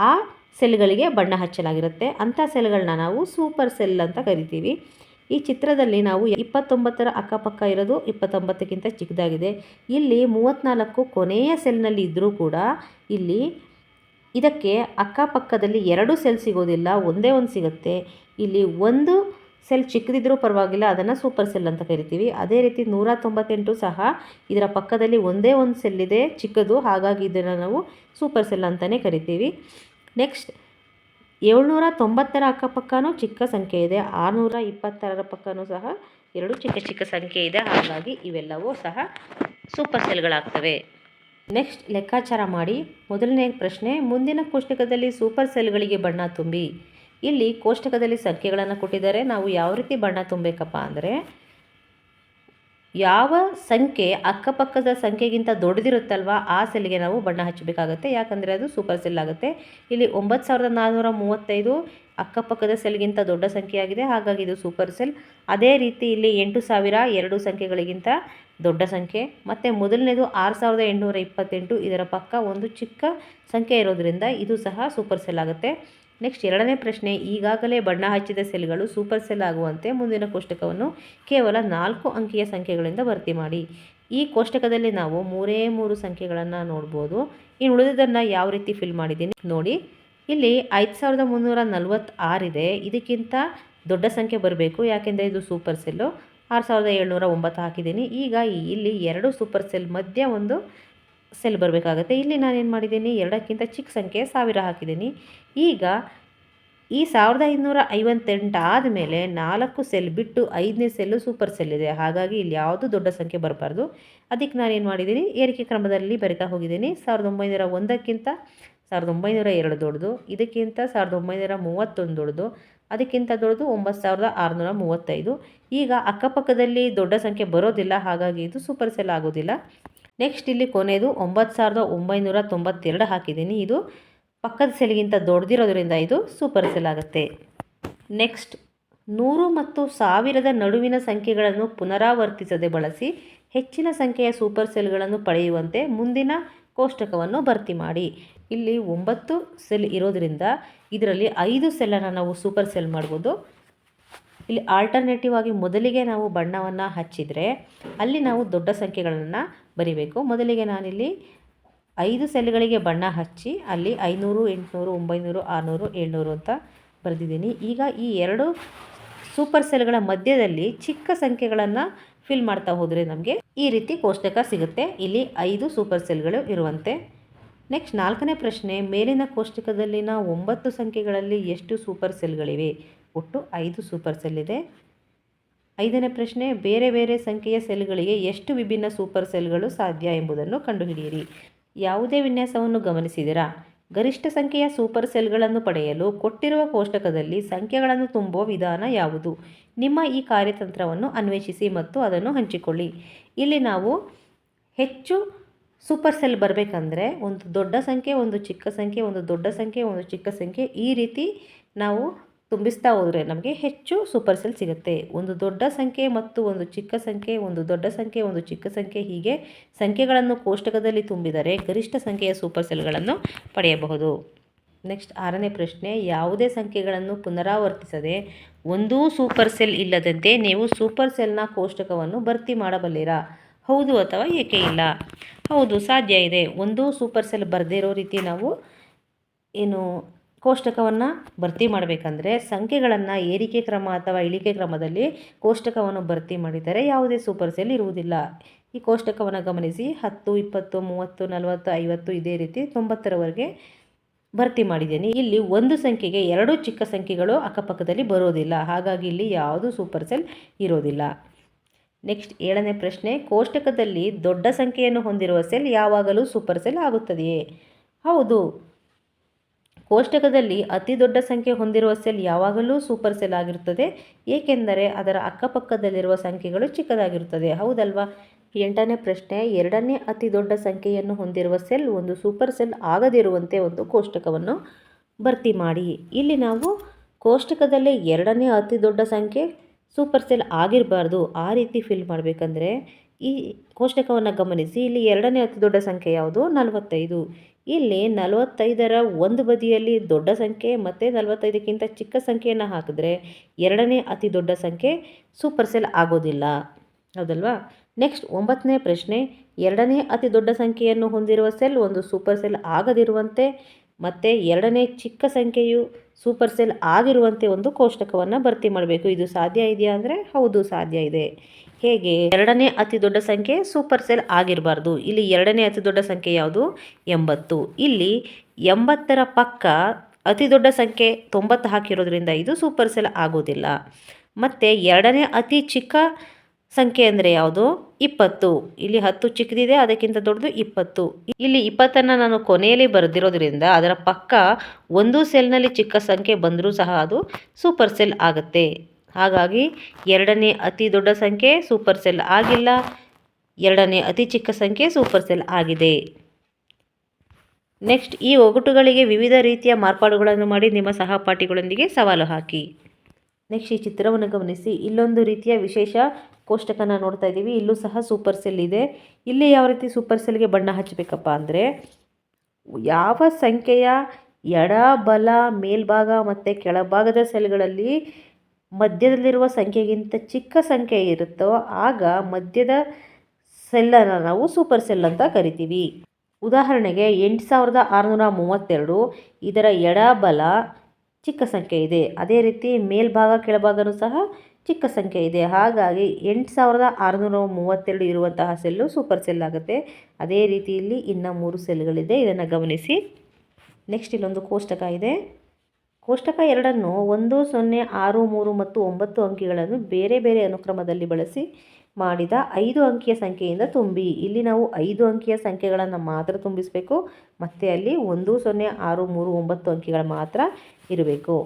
ಆ ಸೆಲ್ಗಳಿಗೆ ಬಣ್ಣ ಹಚ್ಚಲಾಗಿರುತ್ತೆ. ಅಂಥ ಸೆಲ್ಗಳನ್ನ ನಾವು ಸೂಪರ್ ಸೆಲ್ ಅಂತ ಕರಿತೀವಿ. ಈ ಚಿತ್ರದಲ್ಲಿ ನಾವು 29ರ ಅಕ್ಕಪಕ್ಕ ಇರೋದು 29ಕ್ಕಿಂತ ಚಿಕ್ಕದಾಗಿದೆ. ಇಲ್ಲಿ 34 ಕೊನೆಯ ಸೆಲ್ನಲ್ಲಿ ಇದ್ದರೂ ಕೂಡ ಇಲ್ಲಿ ಇದಕ್ಕೆ ಅಕ್ಕಪಕ್ಕದಲ್ಲಿ 2 ಸೆಲ್ ಸಿಗೋದಿಲ್ಲ, ಒಂದೇ ಒಂದು ಸಿಗುತ್ತೆ. ಇಲ್ಲಿ ಒಂದು ಸೆಲ್ ಚಿಕ್ಕದಿದ್ದರೂ ಪರವಾಗಿಲ್ಲ, ಅದನ್ನು ಸೂಪರ್ ಸೆಲ್ ಅಂತ ಕರಿತೀವಿ. ಅದೇ ರೀತಿ 198 ಸಹ ಇದರ ಪಕ್ಕದಲ್ಲಿ ಒಂದೇ ಒಂದು ಸೆಲ್ ಇದೆ ಚಿಕ್ಕದು, ಹಾಗಾಗಿ ಇದನ್ನು ನಾವು ಸೂಪರ್ ಸೆಲ್ ಅಂತಲೇ ಕರಿತೀವಿ. ನೆಕ್ಸ್ಟ್ 790ರ ಅಕ್ಕಪಕ್ಕನೂ ಚಿಕ್ಕ ಸಂಖ್ಯೆ ಇದೆ, 626ರ ಪಕ್ಕನೂ ಸಹ 2 ಚಿಕ್ಕ ಚಿಕ್ಕ ಸಂಖ್ಯೆ ಇದೆ, ಹಾಗಾಗಿ ಇವೆಲ್ಲವೂ ಸಹ ಸೂಪರ್ ಸೆಲ್ಗಳಾಗ್ತವೆ. ನೆಕ್ಸ್ಟ್ ಲೆಕ್ಕಾಚಾರ ಮಾಡಿ. ಮೊದಲನೇ ಪ್ರಶ್ನೆ, ಮುಂದಿನ ಕೋಷ್ಟಕದಲ್ಲಿ ಸೂಪರ್ ಸೆಲ್ಗಳಿಗೆ ಬಣ್ಣ ತುಂಬಿ. ಇಲ್ಲಿ ಕೋಷ್ಟಕದಲ್ಲಿ ಸಂಖ್ಯೆಗಳನ್ನು ಕೊಟ್ಟಿದ್ದಾರೆ. ನಾವು ಯಾವ ರೀತಿ ಬಣ್ಣ ತುಂಬಬೇಕಪ್ಪ ಅಂದರೆ ಯಾವ ಸಂಖ್ಯೆ ಅಕ್ಕಪಕ್ಕದ ಸಂಖ್ಯೆಗಿಂತ ದೊಡ್ಡದಿರುತ್ತಲ್ವ ಆ ಸೆಲ್ಗೆ ನಾವು ಬಣ್ಣ ಹಚ್ಚಬೇಕಾಗುತ್ತೆ. ಯಾಕಂದರೆ ಅದು ಸೂಪರ್ ಸೆಲ್ ಆಗುತ್ತೆ. ಇಲ್ಲಿ 9435 ಅಕ್ಕಪಕ್ಕದ ಸೆಲ್ಗಿಂತ ದೊಡ್ಡ ಸಂಖ್ಯೆಯಾಗಿದೆ, ಹಾಗಾಗಿ ಇದು ಸೂಪರ್ ಸೆಲ್. ಅದೇ ರೀತಿ ಇಲ್ಲಿ 8000 2 ಸಂಖ್ಯೆಗಳಿಗಿಂತ ದೊಡ್ಡ ಸಂಖ್ಯೆ. ಮತ್ತು ಮೊದಲನೇದು 6828 ಇದರ ಪಕ್ಕ ಒಂದು ಚಿಕ್ಕ ಸಂಖ್ಯೆ ಇರೋದರಿಂದ ಇದು ಸಹ ಸೂಪರ್ ಸೆಲ್ ಆಗುತ್ತೆ. ನೆಕ್ಸ್ಟ್ 2ನೇ ಪ್ರಶ್ನೆ, ಈಗಾಗಲೇ ಬಣ್ಣ ಹಚ್ಚಿದ ಸೆಲ್ಗಳು ಸೂಪರ್ ಸೆಲ್ ಆಗುವಂತೆ ಮುಂದಿನ ಕೋಷ್ಟಕವನ್ನು ಕೇವಲ 4 ಅಂಕಿಯ ಸಂಖ್ಯೆಗಳಿಂದ ಭರ್ತಿ ಮಾಡಿ. ಈ ಕೋಷ್ಟಕದಲ್ಲಿ ನಾವು 3 ಸಂಖ್ಯೆಗಳನ್ನು ನೋಡ್ಬೋದು. ಇನ್ನು ಉಳಿದದನ್ನು ಯಾವ ರೀತಿ ಫಿಲ್ ಮಾಡಿದ್ದೀನಿ ನೋಡಿ. ಇಲ್ಲಿ 5346 ಇದೆ, ಇದಕ್ಕಿಂತ ದೊಡ್ಡ ಸಂಖ್ಯೆ ಬರಬೇಕು, ಯಾಕೆಂದರೆ ಇದು ಸೂಪರ್ ಸೆಲ್ಲು. 6709 ಹಾಕಿದ್ದೀನಿ. ಈಗ ಇಲ್ಲಿ 2 ಸೂಪರ್ ಸೆಲ್ ಮಧ್ಯೆ ಒಂದು ಸೆಲ್ ಬರಬೇಕಾಗುತ್ತೆ. ಇಲ್ಲಿ ನಾನೇನು ಮಾಡಿದ್ದೀನಿ, 2ಕ್ಕಿಂತ ಚಿಕ್ಕ ಸಂಖ್ಯೆ 1000 ಹಾಕಿದ್ದೀನಿ. ಈಗ ಈ 1558 ಆದಮೇಲೆ 4 ಸೆಲ್ ಬಿಟ್ಟು 5ನೇ ಸೆಲ್ಲು ಸೂಪರ್ ಸೆಲ್ ಇದೆ. ಹಾಗಾಗಿ ಇಲ್ಲಿ ಯಾವುದು ದೊಡ್ಡ ಸಂಖ್ಯೆ ಬರಬಾರ್ದು. ಅದಕ್ಕೆ ನಾನೇನು ಮಾಡಿದ್ದೀನಿ, ಏರಿಕೆ ಕ್ರಮದಲ್ಲಿ ಬರಿತಾ ಹೋಗಿದ್ದೀನಿ. 1901ಕ್ಕಿಂತ 1902 ದೊಡ್ಡದು, ಇದಕ್ಕಿಂತ 1931 ದೊಡ್ಡದು, ಅದಕ್ಕಿಂತ ದೊಡ್ಡದು 9635. ಈಗ ಅಕ್ಕಪಕ್ಕದಲ್ಲಿ ದೊಡ್ಡ ಸಂಖ್ಯೆ ಬರೋದಿಲ್ಲ, ಹಾಗಾಗಿ ಇದು ಸೂಪರ್ ಸೆಲ್ ಆಗೋದಿಲ್ಲ. ನೆಕ್ಸ್ಟ್ ಇಲ್ಲಿ ಕೊನೆಯದು 9992 ಹಾಕಿದ್ದೀನಿ. ಇದು ಪಕ್ಕದ ಸೆಲ್ಗಿಂತ ದೊಡ್ಡದಿರೋದ್ರಿಂದ ಇದು ಸೂಪರ್ ಸೆಲ್ ಆಗುತ್ತೆ. ನೆಕ್ಸ್ಟ್ 100 ಮತ್ತು 1000ದ ನಡುವಿನ ಸಂಖ್ಯೆಗಳನ್ನು ಪುನರಾವರ್ತಿಸದೆ ಬಳಸಿ ಹೆಚ್ಚಿನ ಸಂಖ್ಯೆಯ ಸೂಪರ್ ಸೆಲ್ಗಳನ್ನು ಪಡೆಯುವಂತೆ ಮುಂದಿನ ಕೋಷ್ಟಕವನ್ನು ಭರ್ತಿ ಮಾಡಿ. ಇಲ್ಲಿ 9 ಸೆಲ್ ಇರೋದ್ರಿಂದ ಇದರಲ್ಲಿ 5 ಸೆಲ್ಲನ್ನು ನಾವು ಸೂಪರ್ ಸೆಲ್ ಮಾಡ್ಬೋದು. ಇಲ್ಲಿ ಆಲ್ಟರ್ನೇಟಿವ್ ಆಗಿ ಮೊದಲಿಗೆ ನಾವು ಬಣ್ಣವನ್ನು ಹಚ್ಚಿದರೆ ಅಲ್ಲಿ ನಾವು ದೊಡ್ಡ ಸಂಖ್ಯೆಗಳನ್ನು ಬರಿಬೇಕು. ಮೊದಲಿಗೆ ನಾನಿಲ್ಲಿ 5 ಸೆಲ್ಗಳಿಗೆ ಬಣ್ಣ ಹಚ್ಚಿ ಅಲ್ಲಿ 500, 800, 900, 600, 700 ಅಂತ ಬರೆದಿದ್ದೀನಿ. ಈಗ ಈ 2 ಸೂಪರ್ ಸೆಲ್ಗಳ ಮಧ್ಯದಲ್ಲಿ ಚಿಕ್ಕ ಸಂಖ್ಯೆಗಳನ್ನು ಫಿಲ್ ಮಾಡ್ತಾ ಹೋದರೆ ನಮಗೆ ಈ ರೀತಿ ಕೋಷ್ಟಕ ಸಿಗುತ್ತೆ. ಇಲ್ಲಿ 5 ಸೂಪರ್ ಸೆಲ್ಗಳು ಇರುವಂತೆ. ನೆಕ್ಸ್ಟ್ 4ನೇ ಪ್ರಶ್ನೆ, ಮೇಲಿನ ಕೋಷ್ಟಕದಲ್ಲಿನ 9 ಸಂಖ್ಯೆಗಳಲ್ಲಿ ಎಷ್ಟು ಸೂಪರ್ ಸೆಲ್ಗಳಿವೆ? ಒಟ್ಟು 5 ಸೂಪರ್ ಸೆಲ್ ಇದೆ. 5ನೇ ಪ್ರಶ್ನೆ, ಬೇರೆ ಬೇರೆ ಸಂಖ್ಯೆಯ ಸೆಲ್ಗಳಿಗೆ ಎಷ್ಟು ವಿಭಿನ್ನ ಸೂಪರ್ ಸೆಲ್ಗಳು ಸಾಧ್ಯ ಎಂಬುದನ್ನು ಕಂಡುಹಿಡಿಯಿರಿ. ಯಾವುದೇ ವಿನ್ಯಾಸವನ್ನು ಗಮನಿಸಿದಿರಾ? ಗರಿಷ್ಠ ಸಂಖ್ಯೆಯ ಸೂಪರ್ ಸೆಲ್ಗಳನ್ನು ಪಡೆಯಲು ಕೊಟ್ಟಿರುವ ಕೋಷ್ಟಕದಲ್ಲಿ ಸಂಖ್ಯೆಗಳನ್ನು ತುಂಬುವ ವಿಧಾನ ಯಾವುದು? ನಿಮ್ಮ ಈ ಕಾರ್ಯತಂತ್ರವನ್ನು ಅನ್ವೇಷಿಸಿ ಮತ್ತು ಅದನ್ನು ಹಂಚಿಕೊಳ್ಳಿ. ಇಲ್ಲಿ ನಾವು ಹೆಚ್ಚು ಸೂಪರ್ ಸೆಲ್ ಬರಬೇಕಂದ್ರೆ ಒಂದು ದೊಡ್ಡ ಸಂಖ್ಯೆ, ಒಂದು ಚಿಕ್ಕ ಸಂಖ್ಯೆ, ಒಂದು ದೊಡ್ಡ ಸಂಖ್ಯೆ, ಒಂದು ಚಿಕ್ಕ ಸಂಖ್ಯೆ, ಈ ರೀತಿ ನಾವು ತುಂಬಿಸ್ತಾ ಹೋದರೆ ನಮಗೆ ಹೆಚ್ಚು ಸೂಪರ್ ಸೆಲ್ ಸಿಗುತ್ತೆ. ಒಂದು ದೊಡ್ಡ ಸಂಖ್ಯೆ ಮತ್ತು ಒಂದು ಚಿಕ್ಕ ಸಂಖ್ಯೆ, ಒಂದು ದೊಡ್ಡ ಸಂಖ್ಯೆ, ಒಂದು ಚಿಕ್ಕ ಸಂಖ್ಯೆ, ಹೀಗೆ ಸಂಖ್ಯೆಗಳನ್ನು ಕೋಷ್ಟಕದಲ್ಲಿ ತುಂಬಿದರೆ ಗರಿಷ್ಠ ಸಂಖ್ಯೆಯ ಸೂಪರ್ ಸೆಲ್ಗಳನ್ನು ಪಡೆಯಬಹುದು. ನೆಕ್ಸ್ಟ್ 6ನೇ ಪ್ರಶ್ನೆ, ಯಾವುದೇ ಸಂಖ್ಯೆಗಳನ್ನು ಪುನರಾವರ್ತಿಸದೆ ಒಂದೂ ಸೂಪರ್ ಸೆಲ್ ಇಲ್ಲದಂತೆ ನೀವು ಸೂಪರ್ ಸೆಲ್ನ ಕೋಷ್ಟಕವನ್ನು ಭರ್ತಿ ಮಾಡಬಲ್ಲಿರಾ? ಹೌದು ಅಥವಾ ಏಕೆ ಇಲ್ಲ? ಹೌದು, ಸಾಧ್ಯ ಇದೆ. ಒಂದೂ ಸೂಪರ್ ಸೆಲ್ ಬರದೇ ಇರೋ ರೀತಿ ನಾವು ಕೋಷ್ಟಕವನ್ನು ಭರ್ತಿ ಮಾಡಬೇಕಂದ್ರೆ ಸಂಖ್ಯೆಗಳನ್ನು ಏರಿಕೆ ಕ್ರಮ ಅಥವಾ ಇಳಿಕೆ ಕ್ರಮದಲ್ಲಿ ಕೋಷ್ಟಕವನ್ನು ಭರ್ತಿ ಮಾಡಿದರೆ ಯಾವುದೇ ಸೂಪರ್ ಸೆಲ್ ಇರುವುದಿಲ್ಲ. ಈ ಕೋಷ್ಟಕವನ್ನು ಗಮನಿಸಿ. 10, 20, 30, 40, 50 ಇದೇ ರೀತಿ 90ರವರೆಗೆ ಭರ್ತಿ ಮಾಡಿದ್ದೀನಿ. ಇಲ್ಲಿ ಒಂದು ಸಂಖ್ಯೆಗೆ 2 ಚಿಕ್ಕ ಸಂಖ್ಯೆಗಳು ಅಕ್ಕಪಕ್ಕದಲ್ಲಿ ಬರೋದಿಲ್ಲ, ಹಾಗಾಗಿ ಇಲ್ಲಿ ಯಾವುದು ಸೂಪರ್ ಸೆಲ್ ಇರೋದಿಲ್ಲ. ನೆಕ್ಸ್ಟ್ 7ನೇ ಪ್ರಶ್ನೆ, ಕೋಷ್ಟಕದಲ್ಲಿ ದೊಡ್ಡ ಸಂಖ್ಯೆಯನ್ನು ಹೊಂದಿರುವ ಸೆಲ್ ಯಾವಾಗಲೂ ಸೂಪರ್ ಸೆಲ್ ಆಗುತ್ತದೆಯೇ? ಹೌದು, ಕೋಷ್ಟಕದಲ್ಲಿ ಅತಿ ದೊಡ್ಡ ಸಂಖ್ಯೆ ಹೊಂದಿರುವ ಸೆಲ್ ಯಾವಾಗಲೂ ಸೂಪರ್ ಸೆಲ್ ಆಗಿರುತ್ತದೆ, ಏಕೆಂದರೆ ಅದರ ಅಕ್ಕಪಕ್ಕದಲ್ಲಿರುವ ಸಂಖ್ಯೆಗಳು ಚಿಕ್ಕದಾಗಿರುತ್ತದೆ. ಹೌದಲ್ವಾ? 8ನೇ ಪ್ರಶ್ನೆ, 2ನೇ ಅತಿ ದೊಡ್ಡ ಸಂಖ್ಯೆಯನ್ನು ಹೊಂದಿರುವ ಸೆಲ್ ಒಂದು ಸೂಪರ್ ಸೆಲ್ ಆಗದಿರುವಂತೆ ಒಂದು ಕೋಷ್ಟಕವನ್ನು ಭರ್ತಿ ಮಾಡಿ. ಇಲ್ಲಿ ನಾವು ಕೋಷ್ಟಕದಲ್ಲೇ 2ನೇ ಅತಿ ದೊಡ್ಡ ಸಂಖ್ಯೆ ಸೂಪರ್ ಸೆಲ್ ಆಗಿರಬಾರ್ದು, ಆ ರೀತಿ ಫಿಲ್ ಮಾಡಬೇಕಂದ್ರೆ ಈ ಕೋಷ್ಟಕವನ್ನು ಗಮನಿಸಿ. ಇಲ್ಲಿ 2ನೇ ಅತಿ ದೊಡ್ಡ ಸಂಖ್ಯೆ ಯಾವುದು? 45. ಇಲ್ಲಿ 45ರ ಒಂದು ಬದಿಯಲ್ಲಿ ದೊಡ್ಡ ಸಂಖ್ಯೆ ಮತ್ತು 45ಕ್ಕಿಂತ ಚಿಕ್ಕ ಸಂಖ್ಯೆಯನ್ನು ಹಾಕಿದ್ರೆ 2ನೇ ಅತಿ ದೊಡ್ಡ ಸಂಖ್ಯೆ ಸೂಪರ್ ಸೆಲ್ ಆಗೋದಿಲ್ಲ. ಹೌದಲ್ವಾ? ನೆಕ್ಸ್ಟ್ 9ನೇ ಪ್ರಶ್ನೆ, 2ನೇ ಅತಿ ದೊಡ್ಡ ಸಂಖ್ಯೆಯನ್ನು ಹೊಂದಿರುವ ಸೆಲ್ ಒಂದು ಸೂಪರ್ ಸೆಲ್ ಆಗದಿರುವಂತೆ ಮತ್ತು 2ನೇ ಚಿಕ್ಕ ಸಂಖ್ಯೆಯು ಸೂಪರ್ ಸೆಲ್ ಆಗಿರುವಂತೆ ಒಂದು ಕೋಷ್ಟಕವನ್ನು ಭರ್ತಿ ಮಾಡಬೇಕು. ಇದು ಸಾಧ್ಯ ಇದೆಯಾ ಅಂದರೆ ಹೌದು, ಸಾಧ್ಯ ಇದೆ. ಹೇಗೆ? 2ನೇ ಅತಿ ದೊಡ್ಡ ಸಂಖ್ಯೆ ಸೂಪರ್ ಸೆಲ್ ಆಗಿರಬಾರ್ದು. ಇಲ್ಲಿ 2ನೇ ಅತಿ ದೊಡ್ಡ ಸಂಖ್ಯೆ ಯಾವುದು? 80. ಇಲ್ಲಿ 80ರ ಪಕ್ಕ ಅತಿ ದೊಡ್ಡ ಸಂಖ್ಯೆ 90 ಹಾಕಿರೋದ್ರಿಂದ ಇದು ಸೂಪರ್ ಸೆಲ್ ಆಗೋದಿಲ್ಲ. ಮತ್ತು 2ನೇ ಅತಿ ಚಿಕ್ಕ ಸಂಖ್ಯೆ ಅಂದರೆ ಯಾವುದು? 20. ಇಲ್ಲಿ 10 ಚಿಕ್ಕದಿದೆ, ಅದಕ್ಕಿಂತ ದೊಡ್ಡದು 20. ಇಲ್ಲಿ 20ನ್ನು ನಾನು ಕೊನೆಯಲ್ಲಿ ಬರೆದಿರೋದ್ರಿಂದ ಅದರ ಪಕ್ಕ ಒಂದು ಸೆಲ್ನಲ್ಲಿ ಚಿಕ್ಕ ಸಂಖ್ಯೆ ಬಂದರೂ ಸಹ ಅದು ಸೂಪರ್ ಸೆಲ್ ಆಗುತ್ತೆ. ಹಾಗಾಗಿ 2ನೇ ಅತಿ ದೊಡ್ಡ ಸಂಖ್ಯೆ ಸೂಪರ್ ಸೆಲ್ ಆಗಿಲ್ಲ, 2ನೇ ಅತಿ ಚಿಕ್ಕ ಸಂಖ್ಯೆ ಸೂಪರ್ ಸೆಲ್ ಆಗಿದೆ. ನೆಕ್ಸ್ಟ್, ಈ ಒಗಟುಗಳಿಗೆ ವಿವಿಧ ರೀತಿಯ ಮಾರ್ಪಾಡುಗಳನ್ನು ಮಾಡಿ ನಿಮ್ಮ ಸಹಪಾಠಿಗಳೊಂದಿಗೆ ಸವಾಲು ಹಾಕಿ. ನೆಕ್ಸ್ಟ್, ಈ ಚಿತ್ರವನ್ನು ಗಮನಿಸಿ. ಇಲ್ಲೊಂದು ರೀತಿಯ ವಿಶೇಷ ಕೋಷ್ಟಕನ ನೋಡ್ತಾ ಇದ್ದೀವಿ. ಇಲ್ಲೂ ಸಹ ಸೂಪರ್ ಸೆಲ್ ಇದೆ. ಇಲ್ಲಿ ಯಾವ ರೀತಿ ಸೂಪರ್ ಸೆಲ್ಗೆ ಬಣ್ಣ ಹಚ್ಚಬೇಕಪ್ಪ ಅಂದರೆ, ಯಾವ ಸಂಖ್ಯೆಯ ಎಡ, ಬಲ, ಮೇಲ್ಭಾಗ ಮತ್ತು ಕೆಳಭಾಗದ ಸೆಲ್ಗಳಲ್ಲಿ ಮಧ್ಯದಲ್ಲಿರುವ ಸಂಖ್ಯೆಗಿಂತ ಚಿಕ್ಕ ಸಂಖ್ಯೆ ಇರುತ್ತೋ ಆಗ ಮಧ್ಯದ ಸೆಲ್ಲನ್ನು ನಾವು ಸೂಪರ್ ಸೆಲ್ ಅಂತ ಕರಿತೀವಿ. ಉದಾಹರಣೆಗೆ 8632, ಇದರ ಎಡ ಬಲ ಚಿಕ್ಕ ಸಂಖ್ಯೆ ಇದೆ. ಅದೇ ರೀತಿ ಮೇಲ್ಭಾಗ ಕೆಳಭಾಗನೂ ಸಹ ಚಿಕ್ಕ ಸಂಖ್ಯೆ ಇದೆ. ಹಾಗಾಗಿ 8632 ಇರುವಂತಹ ಸೆಲ್ಲು ಸೂಪರ್ ಸೆಲ್ ಆಗುತ್ತೆ. ಅದೇ ರೀತಿ ಇಲ್ಲಿ ಇನ್ನು 3 ಸೆಲ್ಗಳಿದೆ, ಇದನ್ನು ಗಮನಿಸಿ. ನೆಕ್ಸ್ಟ್ ಇಲ್ಲೊಂದು ಕೋಷ್ಟಕ ಇದೆ. ಕೋಷ್ಟಕ 2ಅನ್ನು 1, 0, 6, 3 ಮತ್ತು 9 ಅಂಕಿಗಳನ್ನು ಬೇರೆ ಬೇರೆ ಅನುಕ್ರಮದಲ್ಲಿ ಬಳಸಿ ಮಾಡಿದ 5 ಅಂಕಿಯ ಸಂಖ್ಯೆಯಿಂದ ತುಂಬಿ. ಇಲ್ಲಿ ನಾವು 5 ಅಂಕಿಯ ಸಂಖ್ಯೆಗಳನ್ನು ಮಾತ್ರ ತುಂಬಿಸಬೇಕು. ಮತ್ತು ಅಲ್ಲಿ 1, 0, 6, 3, 9 ಅಂಕಿಗಳು ಮಾತ್ರ ಇರಬೇಕು.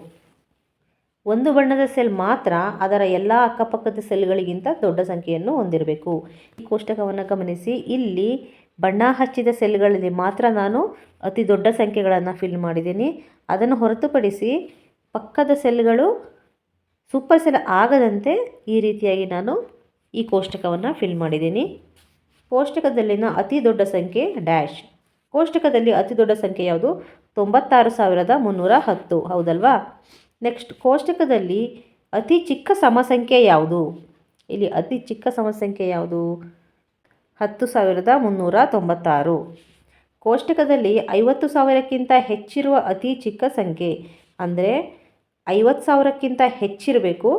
ಒಂದು ಬಣ್ಣದ ಸೆಲ್ ಮಾತ್ರ ಅದರ ಎಲ್ಲ ಅಕ್ಕಪಕ್ಕದ ಸೆಲ್ಗಳಿಗಿಂತ ದೊಡ್ಡ ಸಂಖ್ಯೆಯನ್ನು ಹೊಂದಿರಬೇಕು. ಈ ಕೋಷ್ಟಕವನ್ನು ಗಮನಿಸಿ. ಇಲ್ಲಿ ಬಣ್ಣ ಹಚ್ಚಿದ ಸೆಲ್ಗಳಲ್ಲಿ ಮಾತ್ರ ನಾನು ಅತಿ ದೊಡ್ಡ ಸಂಖ್ಯೆಗಳನ್ನು ಫಿಲ್ ಮಾಡಿದ್ದೀನಿ. ಅದನ್ನು ಹೊರತುಪಡಿಸಿ ಪಕ್ಕದ ಸೆಲ್ಗಳು ಸೂಪರ್ ಸೆಲ್ ಆಗದಂತೆ ಈ ರೀತಿಯಾಗಿ ನಾನು ಈ ಕೋಷ್ಟಕವನ್ನು ಫಿಲ್ ಮಾಡಿದ್ದೀನಿ. ಕೋಷ್ಟಕದಲ್ಲಿನ ಅತಿ ದೊಡ್ಡ ಸಂಖ್ಯೆ ಡ್ಯಾಶ್. ಕೋಷ್ಟಕದಲ್ಲಿ ಅತಿ ದೊಡ್ಡ ಸಂಖ್ಯೆ ಯಾವುದು? 96,310. ಹೌದಲ್ವಾ? ನೆಕ್ಸ್ಟ್ ಕೋಷ್ಟಕದಲ್ಲಿ ಅತಿ ಚಿಕ್ಕ ಸಮಸಂಖ್ಯೆ ಯಾವುದು? ಇಲ್ಲಿ ಅತಿ ಚಿಕ್ಕ ಸಮಸಂಖ್ಯೆ ಯಾವುದು? 10,396. ಕೋಷ್ಟಕದಲ್ಲಿ 50,000ಕ್ಕಿಂತ ಹೆಚ್ಚಿರುವ ಅತಿ ಚಿಕ್ಕ ಸಂಖ್ಯೆ ಅಂದರೆ 50,000ಕ್ಕಿಂತ ಹೆಚ್ಚಿರಬೇಕು,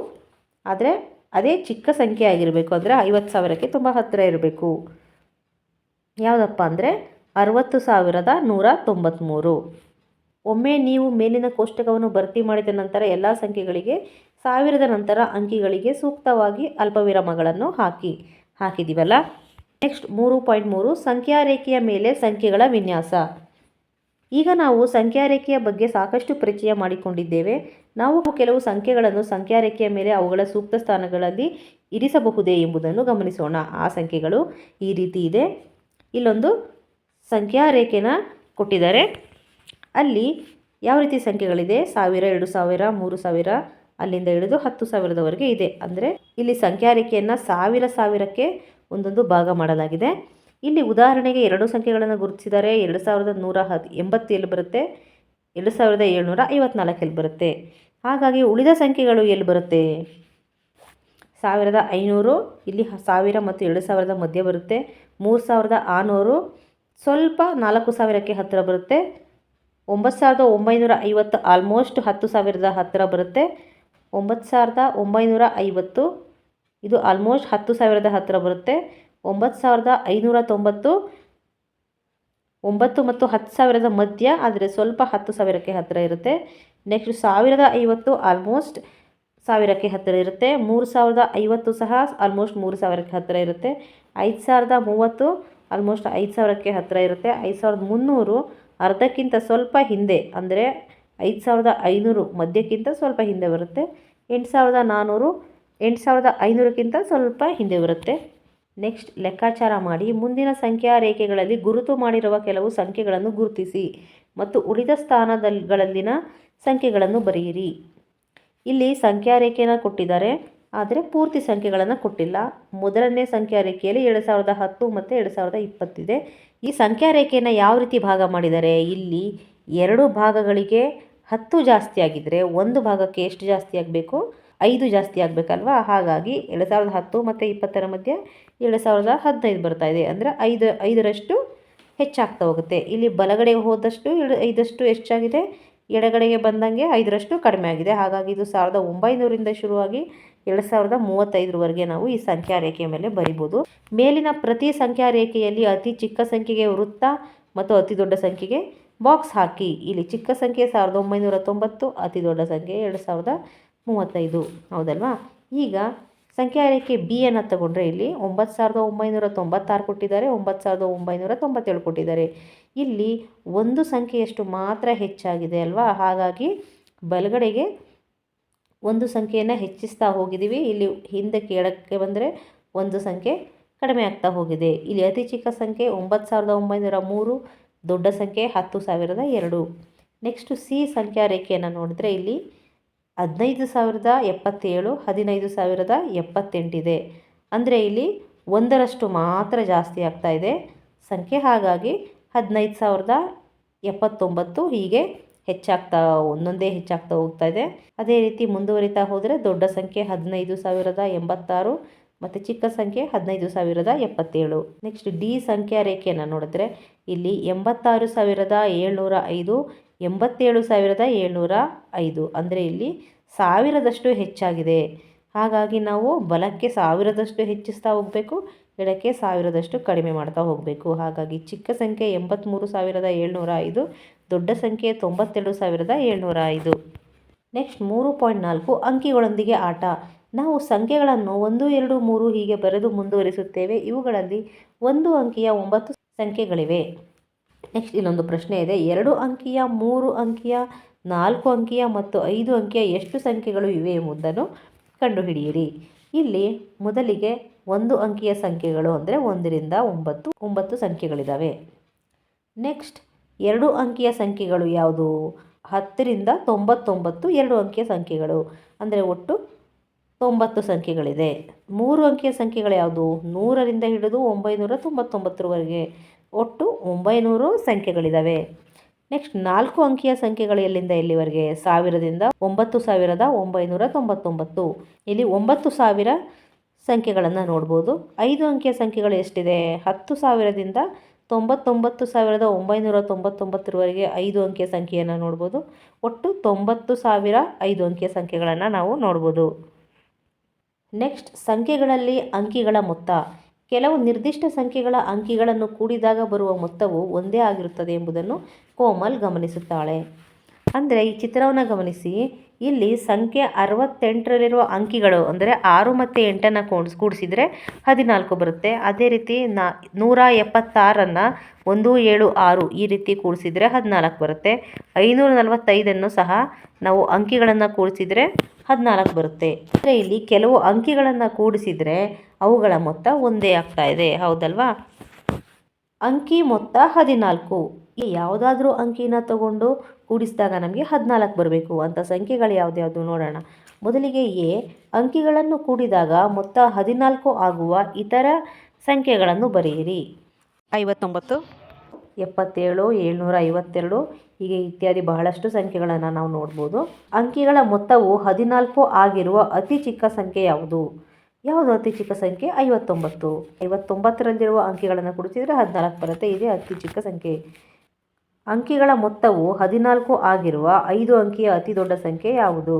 ಆದರೆ ಅದೇ ಚಿಕ್ಕ ಸಂಖ್ಯೆ ಆಗಿರಬೇಕು. ಅಂದರೆ 50,000ಕ್ಕೆ ತುಂಬ ಹತ್ತಿರ ಇರಬೇಕು. ಯಾವುದಪ್ಪ ಅಂದರೆ 60,193. ಒಮ್ಮೆ ನೀವು ಮೇಲಿನ ಕೋಷ್ಟಕವನ್ನು ಭರ್ತಿ ಮಾಡಿದ ನಂತರ ಎಲ್ಲ ಸಂಖ್ಯೆಗಳಿಗೆ 1000ದ ನಂತರ ಅಂಕಿಗಳಿಗೆ ಸೂಕ್ತವಾಗಿ ಅಲ್ಪವಿರಾಮಗಳನ್ನು ಹಾಕಿದ್ದೀವಲ್ಲ. ನೆಕ್ಸ್ಟ್ 3.3 ಸಂಖ್ಯಾ ರೇಖೆಯ ಮೇಲೆ ಸಂಖ್ಯೆಗಳ ವಿನ್ಯಾಸ. ಈಗ ನಾವು ಸಂಖ್ಯಾ ರೇಖೆಯ ಬಗ್ಗೆ ಸಾಕಷ್ಟು ಪರಿಚಯ ಮಾಡಿಕೊಂಡಿದ್ದೇವೆ. ನಾವು ಕೆಲವು ಸಂಖ್ಯೆಗಳನ್ನು ಸಂಖ್ಯಾ ರೇಖೆಯ ಮೇಲೆ ಅವುಗಳ ಸೂಕ್ತ ಸ್ಥಾನಗಳಲ್ಲಿ ಇರಿಸಬಹುದೇ ಎಂಬುದನ್ನು ಗಮನಿಸೋಣ. ಆ ಸಂಖ್ಯೆಗಳು ಈ ರೀತಿ ಇದೆ. ಇಲ್ಲೊಂದು ಸಂಖ್ಯಾ ರೇಖೆನ ಕೊಟ್ಟಿದ್ದಾರೆ. ಅಲ್ಲಿ ಯಾವ ರೀತಿ ಸಂಖ್ಯೆಗಳಿದೆ? 1000, 2000, 3000 ಅಲ್ಲಿಂದ ಹಿಡಿದು 10,000ದವರೆಗೆ ಇದೆ. ಅಂದರೆ ಇಲ್ಲಿ ಸಂಖ್ಯಾ ರೇಖೆಯನ್ನು 1000ಕ್ಕೆ ಒಂದೊಂದು ಭಾಗ ಮಾಡಲಾಗಿದೆ. ಇಲ್ಲಿ ಉದಾಹರಣೆಗೆ 2 ಸಂಖ್ಯೆಗಳನ್ನು ಗುರುತಿಸಿದ್ದಾರೆ. 2180 ಎಲ್ಲಿ ಬರುತ್ತೆ? 2754 ಎಲ್ಲಿ ಬರುತ್ತೆ? ಹಾಗಾಗಿ ಉಳಿದ ಸಂಖ್ಯೆಗಳು ಎಲ್ಲಿ ಬರುತ್ತೆ? 1500 ಇಲ್ಲಿ 1000 ಮತ್ತು 2000ದ ಮಧ್ಯೆ ಬರುತ್ತೆ. 3600 ಸ್ವಲ್ಪ 4000ಕ್ಕೆ ಹತ್ತಿರ ಬರುತ್ತೆ. 9950 ಆಲ್ಮೋಸ್ಟ್ 10,000ದ ಹತ್ತಿರ ಬರುತ್ತೆ. 9950 ಇದು ಆಲ್ಮೋಸ್ಟ್ 10,000ದ ಹತ್ತಿರ ಬರುತ್ತೆ. 9590 9 ಮತ್ತು 10,000ದ ಮಧ್ಯ, ಆದರೆ ಸ್ವಲ್ಪ 10,000ಕ್ಕೆ ಹತ್ತಿರ ಇರುತ್ತೆ. ನೆಕ್ಸ್ಟ್ 1050 ಆಲ್ಮೋಸ್ಟ್ 1000ಕ್ಕೆ ಹತ್ತಿರ ಇರುತ್ತೆ. 3050 ಸಹ ಆಲ್ಮೋಸ್ಟ್ 3000ಕ್ಕೆ ಹತ್ತಿರ ಇರುತ್ತೆ. 5030 ಆಲ್ಮೋಸ್ಟ್ 5000ಕ್ಕೆ ಹತ್ತಿರ ಇರುತ್ತೆ. 5300 ಅರ್ಧಕ್ಕಿಂತ ಸ್ವಲ್ಪ ಹಿಂದೆ, ಅಂದರೆ 5500 ಮಧ್ಯಕ್ಕಿಂತ ಸ್ವಲ್ಪ ಹಿಂದೆ ಬರುತ್ತೆ. 8400 8500ಕ್ಕಿಂತ ಸ್ವಲ್ಪ ಹಿಂದೆ ಬರುತ್ತೆ. ನೆಕ್ಸ್ಟ್ ಲೆಕ್ಕಾಚಾರ ಮಾಡಿ ಮುಂದಿನ ಸಂಖ್ಯಾ ರೇಖೆಗಳಲ್ಲಿ ಗುರುತು ಮಾಡಿರುವ ಕೆಲವು ಸಂಖ್ಯೆಗಳನ್ನು ಗುರುತಿಸಿ ಮತ್ತು ಉಳಿದ ಸ್ಥಾನಗಳಲ್ಲಿನ ಸಂಖ್ಯೆಗಳನ್ನು ಬರೆಯಿರಿ. ಇಲ್ಲಿ ಸಂಖ್ಯಾ ರೇಖೆಯನ್ನು ಕೊಟ್ಟಿದ್ದಾರೆ, ಆದರೆ ಪೂರ್ತಿ ಸಂಖ್ಯೆಗಳನ್ನು ಕೊಟ್ಟಿಲ್ಲ. ಮೊದಲನೇ ಸಂಖ್ಯಾ ರೇಖೆಯಲ್ಲಿ 2010 ಮತ್ತು 2020 ಇದೆ. ಈ ಸಂಖ್ಯಾ ರೇಖೆಯನ್ನು ಯಾವ ರೀತಿ ಭಾಗ ಮಾಡಿದ್ದಾರೆ? ಇಲ್ಲಿ 2 ಭಾಗಗಳಿಗೆ 10 ಜಾಸ್ತಿ ಆಗಿದ್ದರೆ ಒಂದು ಭಾಗಕ್ಕೆ ಎಷ್ಟು ಜಾಸ್ತಿ ಆಗಬೇಕು? 5 ಜಾಸ್ತಿ ಆಗಬೇಕಲ್ವಾ? ಹಾಗಾಗಿ 2010 ಮತ್ತು 20ರ ಮಧ್ಯೆ 2015 ಬರ್ತಾ ಇದೆ. ಅಂದರೆ 5ರಷ್ಟು ಹೆಚ್ಚಾಗ್ತಾ ಹೋಗುತ್ತೆ. ಇಲ್ಲಿ ಬಲಗಡೆಗೆ ಹೋದಷ್ಟು 5ರಷ್ಟು ಹೆಚ್ಚಾಗಿದೆ, ಎಡಗಡೆಗೆ ಬಂದಂಗೆ 5ರಷ್ಟು ಕಡಿಮೆ ಆಗಿದೆ. ಹಾಗಾಗಿ ಇದು 1900ರಿಂದ ಶುರುವಾಗಿ 2035ರವರೆಗೆ ನಾವು ಈ ಸಂಖ್ಯಾ ರೇಖೆಯ ಮೇಲೆ ಬರಿಬೋದು. ಮೇಲಿನ ಪ್ರತಿ ಸಂಖ್ಯಾ ರೇಖೆಯಲ್ಲಿ ಅತಿ ಚಿಕ್ಕ ಸಂಖ್ಯೆಗೆ ವೃತ್ತ ಮತ್ತು ಅತಿ ದೊಡ್ಡ ಸಂಖ್ಯೆಗೆ ಬಾಕ್ಸ್ ಹಾಕಿ. ಇಲ್ಲಿ ಚಿಕ್ಕ ಸಂಖ್ಯೆ 1990, ಅತಿ ದೊಡ್ಡ ಸಂಖ್ಯೆ 2035. ಹೌದಲ್ವಾ? ಈಗ ಸಂಖ್ಯಾ ರೇಖೆ ಬಿ ಅನ್ನು ತಗೊಂಡ್ರೆ ಇಲ್ಲಿ 9996 ಕೊಟ್ಟಿದ್ದಾರೆ, 9997 ಕೊಟ್ಟಿದ್ದಾರೆ. ಇಲ್ಲಿ ಒಂದು ಸಂಖ್ಯೆಯಷ್ಟು ಮಾತ್ರ ಹೆಚ್ಚಾಗಿದೆ ಅಲ್ವಾ? ಹಾಗಾಗಿ ಬಲಗಡೆಗೆ ಒಂದು ಸಂಖ್ಯೆಯನ್ನು ಹೆಚ್ಚಿಸ್ತಾ ಹೋಗಿದ್ದೀವಿ. ಇಲ್ಲಿ ಹಿಂದಕ್ಕೆ ಎಡಕ್ಕೆ ಬಂದರೆ ಒಂದು ಸಂಖ್ಯೆ ಕಡಿಮೆ ಆಗ್ತಾ ಹೋಗಿದೆ. ಇಲ್ಲಿ ಅತಿ ಚಿಕ್ಕ ಸಂಖ್ಯೆ 9903, ದೊಡ್ಡ ಸಂಖ್ಯೆ 10,002. ನೆಕ್ಸ್ಟು ಸಿ ಸಂಖ್ಯಾ ರೇಖೆಯನ್ನು ನೋಡಿದ್ರೆ ಇಲ್ಲಿ 15,077, 15,078 ಇದೆ. ಅಂದರೆ ಇಲ್ಲಿ 1ರಷ್ಟು ಮಾತ್ರ ಜಾಸ್ತಿ ಆಗ್ತಾ ಇದೆ ಸಂಖ್ಯೆ. ಹಾಗಾಗಿ 15,079 ಹೀಗೆ ಹೆಚ್ಚಾಗ್ತಾ ಒಂದೊಂದೇ ಹೆಚ್ಚಾಗ್ತಾ ಹೋಗ್ತಾ ಇದೆ. ಅದೇ ರೀತಿ ಮುಂದುವರಿತಾ ಹೋದರೆ ದೊಡ್ಡ ಸಂಖ್ಯೆ 15,086 ಮತ್ತು ಚಿಕ್ಕ ಸಂಖ್ಯೆ 15,077. ನೆಕ್ಸ್ಟ್ ಡಿ ಸಂಖ್ಯಾ ರೇಖೆಯನ್ನು ನೋಡಿದ್ರೆ ಇಲ್ಲಿ 86,705, 87,705. ಅಂದರೆ ಇಲ್ಲಿ 1000ದಷ್ಟು ಹೆಚ್ಚಾಗಿದೆ. ಹಾಗಾಗಿ ನಾವು ಬಲಕ್ಕೆ 1000ದಷ್ಟು ಹೆಚ್ಚಿಸ್ತಾ ಹೋಗಬೇಕು, ಎಡಕ್ಕೆ 1000ದಷ್ಟು ಕಡಿಮೆ ಮಾಡ್ತಾ ಹೋಗಬೇಕು. ಹಾಗಾಗಿ ಚಿಕ್ಕ ಸಂಖ್ಯೆ 83,705, ದೊಡ್ಡ ಸಂಖ್ಯೆ 92,705. ನೆಕ್ಸ್ಟ್ 3.4 ಅಂಕಿಗಳೊಂದಿಗೆ ಆಟ. ನಾವು ಸಂಖ್ಯೆಗಳನ್ನು 1, 2, 3 ಹೀಗೆ ಬರೆದು ಮುಂದುವರಿಸುತ್ತೇವೆ. ಇವುಗಳಲ್ಲಿ 1 ಅಂಕಿಯ 9 ಸಂಖ್ಯೆಗಳಿವೆ. ನೆಕ್ಸ್ಟ್ ಇಲ್ಲೊಂದು ಪ್ರಶ್ನೆ ಇದೆ, 2 ಅಂಕಿಯ, 3 ಅಂಕಿಯ, 4 ಅಂಕಿಯ ಮತ್ತು 5 ಅಂಕಿಯ ಎಷ್ಟು ಸಂಖ್ಯೆಗಳು ಇವೆ ಎಂಬುದನ್ನು ಕಂಡುಹಿಡಿಯಿರಿ. ಇಲ್ಲಿ ಮೊದಲಿಗೆ 1 ಅಂಕಿಯ ಸಂಖ್ಯೆಗಳು ಅಂದರೆ 1 ರಿಂದ 9 ಸಂಖ್ಯೆಗಳಿದ್ದಾವೆ. ನೆಕ್ಸ್ಟ್ 2 ಅಂಕಿಯ ಸಂಖ್ಯೆಗಳು ಯಾವುದು? 10 ರಿಂದ 99 2 ಅಂಕಿಯ ಸಂಖ್ಯೆಗಳು, ಅಂದರೆ ಒಟ್ಟು 90 ಸಂಖ್ಯೆಗಳಿದೆ. 3 ಅಂಕಿಯ ಸಂಖ್ಯೆಗಳು ಯಾವುದು? 100 ರಿಂದ ಹಿಡಿದು 999ರವರೆಗೆ ಒಟ್ಟು 900 ಸಂಖ್ಯೆಗಳಿದ್ದಾವೆ. ನೆಕ್ಸ್ಟ್ 4 ಅಂಕಿಯ ಸಂಖ್ಯೆಗಳು ಎಲ್ಲಿಂದ ಎಲ್ಲಿವರೆಗೆ? 1000ದಿಂದ 9999. ಇಲ್ಲಿ 9000 ಸಂಖ್ಯೆಗಳನ್ನು ನೋಡ್ಬೋದು. 5 ಅಂಕಿಯ ಸಂಖ್ಯೆಗಳು ಎಷ್ಟಿದೆ? 10,000ದಿಂದ 99,999ರವರೆಗೆ 5 ಅಂಕಿಯ ಸಂಖ್ಯೆಯನ್ನು ನೋಡ್ಬೋದು. ಒಟ್ಟು 90,000 5 ಅಂಕಿಯ ಸಂಖ್ಯೆಗಳನ್ನು ನಾವು ನೋಡ್ಬೋದು. ನೆಕ್ಸ್ಟ್ ಸಂಖ್ಯೆಗಳಲ್ಲಿ ಅಂಕಿಗಳ ಮೊತ್ತ. ಕೆಲವು ನಿರ್ದಿಷ್ಟ ಸಂಖ್ಯೆಗಳ ಅಂಕಿಗಳನ್ನು ಕೂಡಿದಾಗ ಬರುವ ಮೊತ್ತವು ಒಂದೇ ಆಗಿರುತ್ತದೆ ಎಂಬುದನ್ನು ಕೋಮಲ್ ಗಮನಿಸುತ್ತಾಳೆ. ಅಂದರೆ ಈ ಚಿತ್ರವನ್ನು ಗಮನಿಸಿ, ಇಲ್ಲಿ ಸಂಖ್ಯೆ 68ರಲ್ಲಿರುವ ಅಂಕಿಗಳು ಅಂದರೆ 6 ಮತ್ತು 8ಅನ್ನು ಕೂಡಿಸಿದರೆ 14 ಬರುತ್ತೆ. ಅದೇ ರೀತಿ 176ಅನ್ನು 1, 7, 6 ಈ ರೀತಿ ಕೂಡಿಸಿದರೆ 14 ಬರುತ್ತೆ. 545ಅನ್ನು ಸಹ ನಾವು ಅಂಕಿಗಳನ್ನು ಕೂಡಿಸಿದರೆ 14 ಬರುತ್ತೆ. ಅಂದರೆ ಇಲ್ಲಿ ಕೆಲವು ಅಂಕಿಗಳನ್ನು ಕೂಡಿಸಿದರೆ ಅವುಗಳ ಮೊತ್ತ ಒಂದೇ ಆಗ್ತಾ ಇದೆ, ಹೌದಲ್ವಾ? ಅಂಕಿ ಮೊತ್ತ 14. ಈ ಯಾವುದಾದ್ರೂ ಅಂಕಿನ ತಗೊಂಡು ಕೂಡಿಸಿದಾಗ ನಮಗೆ 14 ಬರಬೇಕು. ಅಂಥ ಸಂಖ್ಯೆಗಳು ಯಾವ್ದ್ಯಾವುದು ನೋಡೋಣ. ಮೊದಲಿಗೆ ಅಂಕಿಗಳನ್ನು ಕೂಡಿದಾಗ ಮೊತ್ತ 14 ಆಗುವ ಇತರ ಸಂಖ್ಯೆಗಳನ್ನು ಬರೆಯಿರಿ. 59, 77, 752 ಹೀಗೆ ಇತ್ಯಾದಿ ಬಹಳಷ್ಟು ಸಂಖ್ಯೆಗಳನ್ನು ನಾವು ನೋಡ್ಬೋದು. ಅಂಕಿಗಳ ಮೊತ್ತವು 14 ಆಗಿರುವ ಅತಿ ಚಿಕ್ಕ ಸಂಖ್ಯೆ ಯಾವುದು? ಯಾವುದು ಅತಿ ಚಿಕ್ಕ ಸಂಖ್ಯೆ? 59. 59ರಲ್ಲಿರುವ ಅಂಕಿಗಳನ್ನು ಕೂಡಿಸಿದರೆ 14 ಬರುತ್ತೆ. ಇದೇ ಅತಿ ಚಿಕ್ಕ ಸಂಖ್ಯೆ. ಅಂಕಿಗಳ ಮೊತ್ತವು 14 ಆಗಿರುವ 5 ಅಂಕಿಯ ಅತಿ ದೊಡ್ಡ ಸಂಖ್ಯೆ ಯಾವುದು?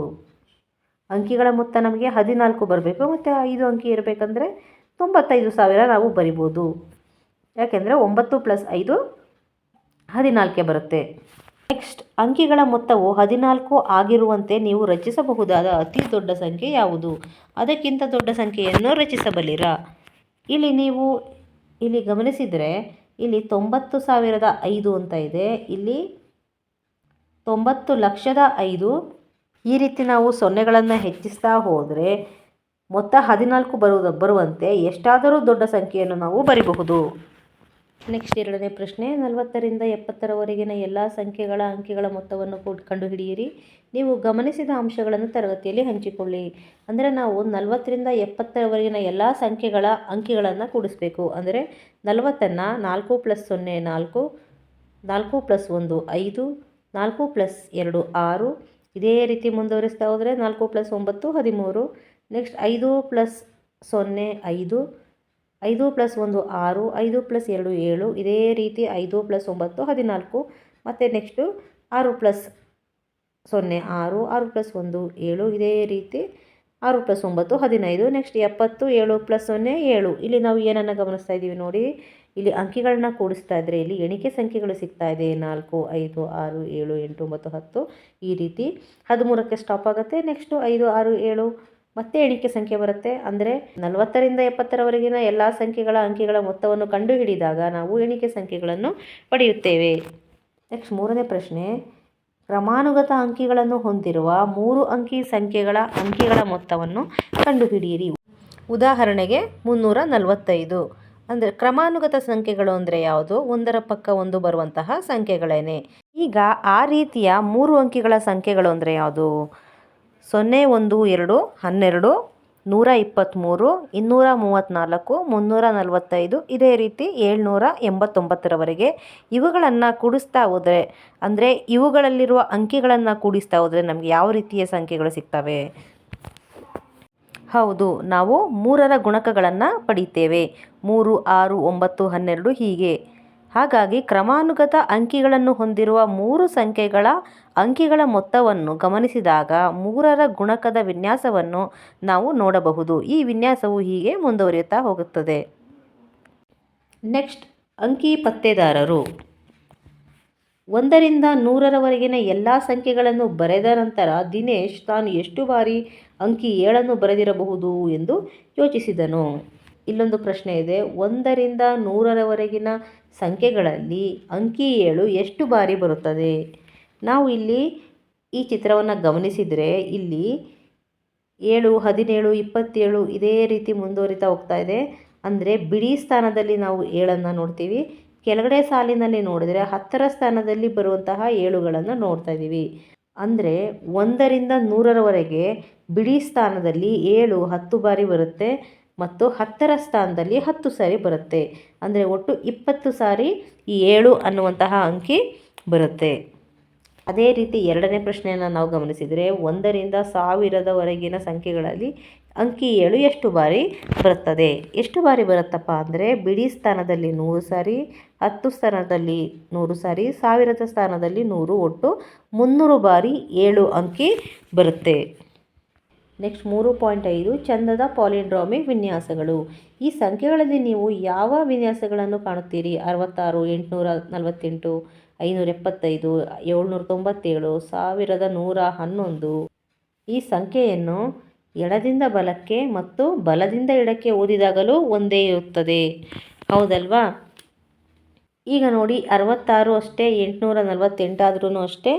ಅಂಕಿಗಳ ಮೊತ್ತ ನಮಗೆ 14 ಬರಬೇಕು ಮತ್ತು 5 ಅಂಕಿ ಇರಬೇಕಂದ್ರೆ 95,000 ನಾವು ಬರಿಬೋದು. ಯಾಕೆಂದರೆ 9 + 5 14 ಬರುತ್ತೆ. ನೆಕ್ಸ್ಟ್ ಅಂಕಿಗಳ ಮೊತ್ತವು 14 ಆಗಿರುವಂತೆ ನೀವು ರಚಿಸಬಹುದಾದ ಅತಿ ದೊಡ್ಡ ಸಂಖ್ಯೆ ಯಾವುದು? ಅದಕ್ಕಿಂತ ದೊಡ್ಡ ಸಂಖ್ಯೆಯನ್ನು ರಚಿಸಬಲ್ಲಿರಾ? ಇಲ್ಲಿ ಗಮನಿಸಿದರೆ ಇಲ್ಲಿ 90,005 ಅಂತ ಇದೆ. ಇಲ್ಲಿ 90,00,005. ಈ ರೀತಿ ನಾವು ಸೊನ್ನೆಗಳನ್ನು ಹೆಚ್ಚಿಸ್ತಾ ಹೋದರೆ ಮೊತ್ತ 14 ಬರುವಂತೆ ಎಷ್ಟಾದರೂ ದೊಡ್ಡ ಸಂಖ್ಯೆಯನ್ನು ನಾವು ಬರಿಬಹುದು. ನೆಕ್ಸ್ಟ್ 2ನೇ ಪ್ರಶ್ನೆ, 40 ರಿಂದ 70ರವರೆಗಿನ ಎಲ್ಲ ಸಂಖ್ಯೆಗಳ ಅಂಕಿಗಳ ಮೊತ್ತವನ್ನು ಕಂಡುಹಿಡಿಯಿರಿ. ನೀವು ಗಮನಿಸಿದ ಅಂಶಗಳನ್ನು ತರಗತಿಯಲ್ಲಿ ಹಂಚಿಕೊಳ್ಳಿ. ಅಂದರೆ ನಾವು 40 ರಿಂದ 70ರವರೆಗಿನ ಎಲ್ಲ ಸಂಖ್ಯೆಗಳ ಅಂಕಿಗಳನ್ನು ಕೂಡಿಸಬೇಕು. ಅಂದರೆ 40ಅನ್ನು 4 + 0 4, 4 + 1 5, 4 + 2 6. ಇದೇ ರೀತಿ ಮುಂದುವರಿಸ್ತಾ ಹೋದರೆ 4 + 9 13. ನೆಕ್ಸ್ಟ್ 5 + 0 5, 5 + 1 6, 5 + 2 7. ಇದೇ ರೀತಿ 5 + 9 14. ಮತ್ತು ನೆಕ್ಸ್ಟು 6 + 0 6, 6 + 1 7. ಇದೇ ರೀತಿ 6 + 9 15. ನೆಕ್ಸ್ಟ್ 70 7 + 0 7. ಇಲ್ಲಿ ನಾವು ಏನನ್ನು ಗಮನಿಸ್ತಾ ಇದ್ದೀವಿ ನೋಡಿ, ಇಲ್ಲಿ ಅಂಕಿಗಳನ್ನ ಕೂಡಿಸ್ತಾ ಇದ್ದರೆ ಇಲ್ಲಿ ಎಣಿಕೆ ಸಂಖ್ಯೆಗಳು ಸಿಗ್ತಾ ಇದೆ. 4 5 6 7 8 9 10. ಈ ರೀತಿ 13ಕ್ಕೆ ಸ್ಟಾಪ್ ಆಗುತ್ತೆ. ನೆಕ್ಸ್ಟು 5 6 7 ಮತ್ತೆ ಎಣಿಕೆ ಸಂಖ್ಯೆ ಬರುತ್ತೆ. ಅಂದರೆ 40 ರಿಂದ 70ರವರೆಗಿನ ಎಲ್ಲ ಸಂಖ್ಯೆಗಳ ಅಂಕಿಗಳ ಮೊತ್ತವನ್ನು ಕಂಡುಹಿಡಿದಾಗ ನಾವು ಎಣಿಕೆ ಸಂಖ್ಯೆಗಳನ್ನು ಪಡೆಯುತ್ತೇವೆ. ನೆಕ್ಸ್ಟ್ 3ನೇ ಪ್ರಶ್ನೆ, ಕ್ರಮಾನುಗತ ಅಂಕಿಗಳನ್ನು ಹೊಂದಿರುವ 3 ಅಂಕಿ ಸಂಖ್ಯೆಗಳ ಅಂಕಿಗಳ ಮೊತ್ತವನ್ನು ಕಂಡುಹಿಡಿಯಿರಿ. ಉದಾಹರಣೆಗೆ 345. ಅಂದರೆ ಕ್ರಮಾನುಗತ ಸಂಖ್ಯೆಗಳು ಅಂದರೆ ಯಾವುದು? ಒಂದರ ಪಕ್ಕ ಒಂದು ಬರುವಂತಹ ಸಂಖ್ಯೆಗಳೇನೆ. ಈಗ ಆ ರೀತಿಯ 3 ಅಂಕಿಗಳ ಸಂಖ್ಯೆಗಳು ಅಂದರೆ ಯಾವುದು? 0 1 2 12, 123, 234, 345. ಇದೇ ರೀತಿ 789ರವರೆಗೆ ಇವುಗಳನ್ನು ಕೂಡಿಸ್ತಾ ಹೋದರೆ, ಅಂದರೆ ಇವುಗಳಲ್ಲಿರುವ ಅಂಕಿಗಳನ್ನು ಕೂಡಿಸ್ತಾ ಹೋದರೆ ನಮಗೆ ಯಾವ ರೀತಿಯ ಸಂಖ್ಯೆಗಳು ಸಿಗ್ತವೆ? ಹೌದು, ನಾವು 3ರ ಗುಣಕಗಳನ್ನು ಪಡಿತೇವೆ. 3 6 9 12 ಹೀಗೆ. ಹಾಗಾಗಿ ಕ್ರಮಾನುಗತ ಅಂಕಿಗಳನ್ನು ಹೊಂದಿರುವ 3 ಸಂಖ್ಯೆಗಳ ಅಂಕಿಗಳ ಮೊತ್ತವನ್ನು ಗಮನಿಸಿದಾಗ 3ರ ಗುಣಕದ ವಿನ್ಯಾಸವನ್ನು ನಾವು ನೋಡಬಹುದು. ಈ ವಿನ್ಯಾಸವು ಹೀಗೆ ಮುಂದುವರಿಯುತ್ತಾ ಹೋಗುತ್ತದೆ. ನೆಕ್ಸ್ಟ್, ಅಂಕಿ ಪತ್ತೆದಾರರು. 1ರಿಂದ 100ರವರೆಗಿನ ಎಲ್ಲ ಸಂಖ್ಯೆಗಳನ್ನು ಬರೆದ ನಂತರ ದಿನೇಶ್ ತಾನು ಎಷ್ಟು ಬಾರಿ ಅಂಕಿ 7 ಬರೆದಿರಬಹುದು ಎಂದು ಯೋಚಿಸಿದನು. ಇಲ್ಲೊಂದು ಪ್ರಶ್ನೆ ಇದೆ. 1ರಿಂದ 100ರವರೆಗಿನ ಸಂಖ್ಯೆಗಳಲ್ಲಿ ಅಂಕಿ 7 ಎಷ್ಟು ಬಾರಿ ಬರುತ್ತದೆ? ನಾವು ಇಲ್ಲಿ ಈ ಚಿತ್ರವನ್ನು ಗಮನಿಸಿದರೆ ಇಲ್ಲಿ 7, 17, 27 ಇದೇ ರೀತಿ ಮುಂದುವರಿತಾ ಹೋಗ್ತಾ ಇದೆ. ಅಂದರೆ ಬಿಡಿ ಸ್ಥಾನದಲ್ಲಿ ನಾವು 7 ನೋಡ್ತೀವಿ. ಕೆಳಗಡೆ ಸಾಲಿನಲ್ಲಿ ನೋಡಿದರೆ 10ರ ಸ್ಥಾನದಲ್ಲಿ ಬರುವಂತಹ 7ಗಳನ್ನು ನೋಡ್ತಾ ಇದ್ದೀವಿ. ಅಂದರೆ 1ರಿಂದ 100ರವರೆಗೆ ಬಿಡಿ ಸ್ಥಾನದಲ್ಲಿ 7 10 ಬಾರಿ ಬರುತ್ತೆ ಮತ್ತು 10ರ ಸ್ಥಾನದಲ್ಲಿ 10 ಸಾರಿ ಬರುತ್ತೆ. ಅಂದರೆ ಒಟ್ಟು 20 ಸಾರಿ ಈ 7 ಅನ್ನುವಂತಹ ಅಂಕಿ ಬರುತ್ತೆ. ಅದೇ ರೀತಿ ಎರಡನೇ ಪ್ರಶ್ನೆಯನ್ನು ನಾವು ಗಮನಿಸಿದರೆ 1ರಿಂದ 1000ರವರೆಗಿನ ಸಂಖ್ಯೆಗಳಲ್ಲಿ ಅಂಕಿ 7 ಎಷ್ಟು ಬಾರಿ ಬರುತ್ತದೆ? ಎಷ್ಟು ಬಾರಿ ಬರುತ್ತಪ್ಪ ಅಂದರೆ ಬಿಡಿ ಸ್ಥಾನದಲ್ಲಿ 100 ಸಾರಿ, 10 ಸ್ಥಾನದಲ್ಲಿ 100 ಸಾರಿ, 1000ದ ಸ್ಥಾನದಲ್ಲಿ 100, ಒಟ್ಟು 300 ಬಾರಿ 7 ಅಂಕಿ ಬರುತ್ತೆ. ನೆಕ್ಸ್ಟ್ 3.5 ಚಂದದ ಪಾಲಿಂಡ್ರಾಮಿಕ್ ವಿನ್ಯಾಸಗಳು. ಈ ಸಂಖ್ಯೆಗಳಲ್ಲಿ ನೀವು ಯಾವ ವಿನ್ಯಾಸಗಳನ್ನು ಕಾಣುತ್ತೀರಿ? 66, 848, 575, 797, 1111. ಈ ಸಂಖ್ಯೆಯನ್ನು ಎಡದಿಂದ ಬಲಕ್ಕೆ ಮತ್ತು ಬಲದಿಂದ ಎಡಕ್ಕೆ ಓದಿದಾಗಲೂ ಒಂದೇ ಇರುತ್ತದೆ, ಹೌದಲ್ವಾ? ಈಗ ನೋಡಿ, 66 ಅಷ್ಟೇ, 848 ಆದ್ರೂ ಅಷ್ಟೇ,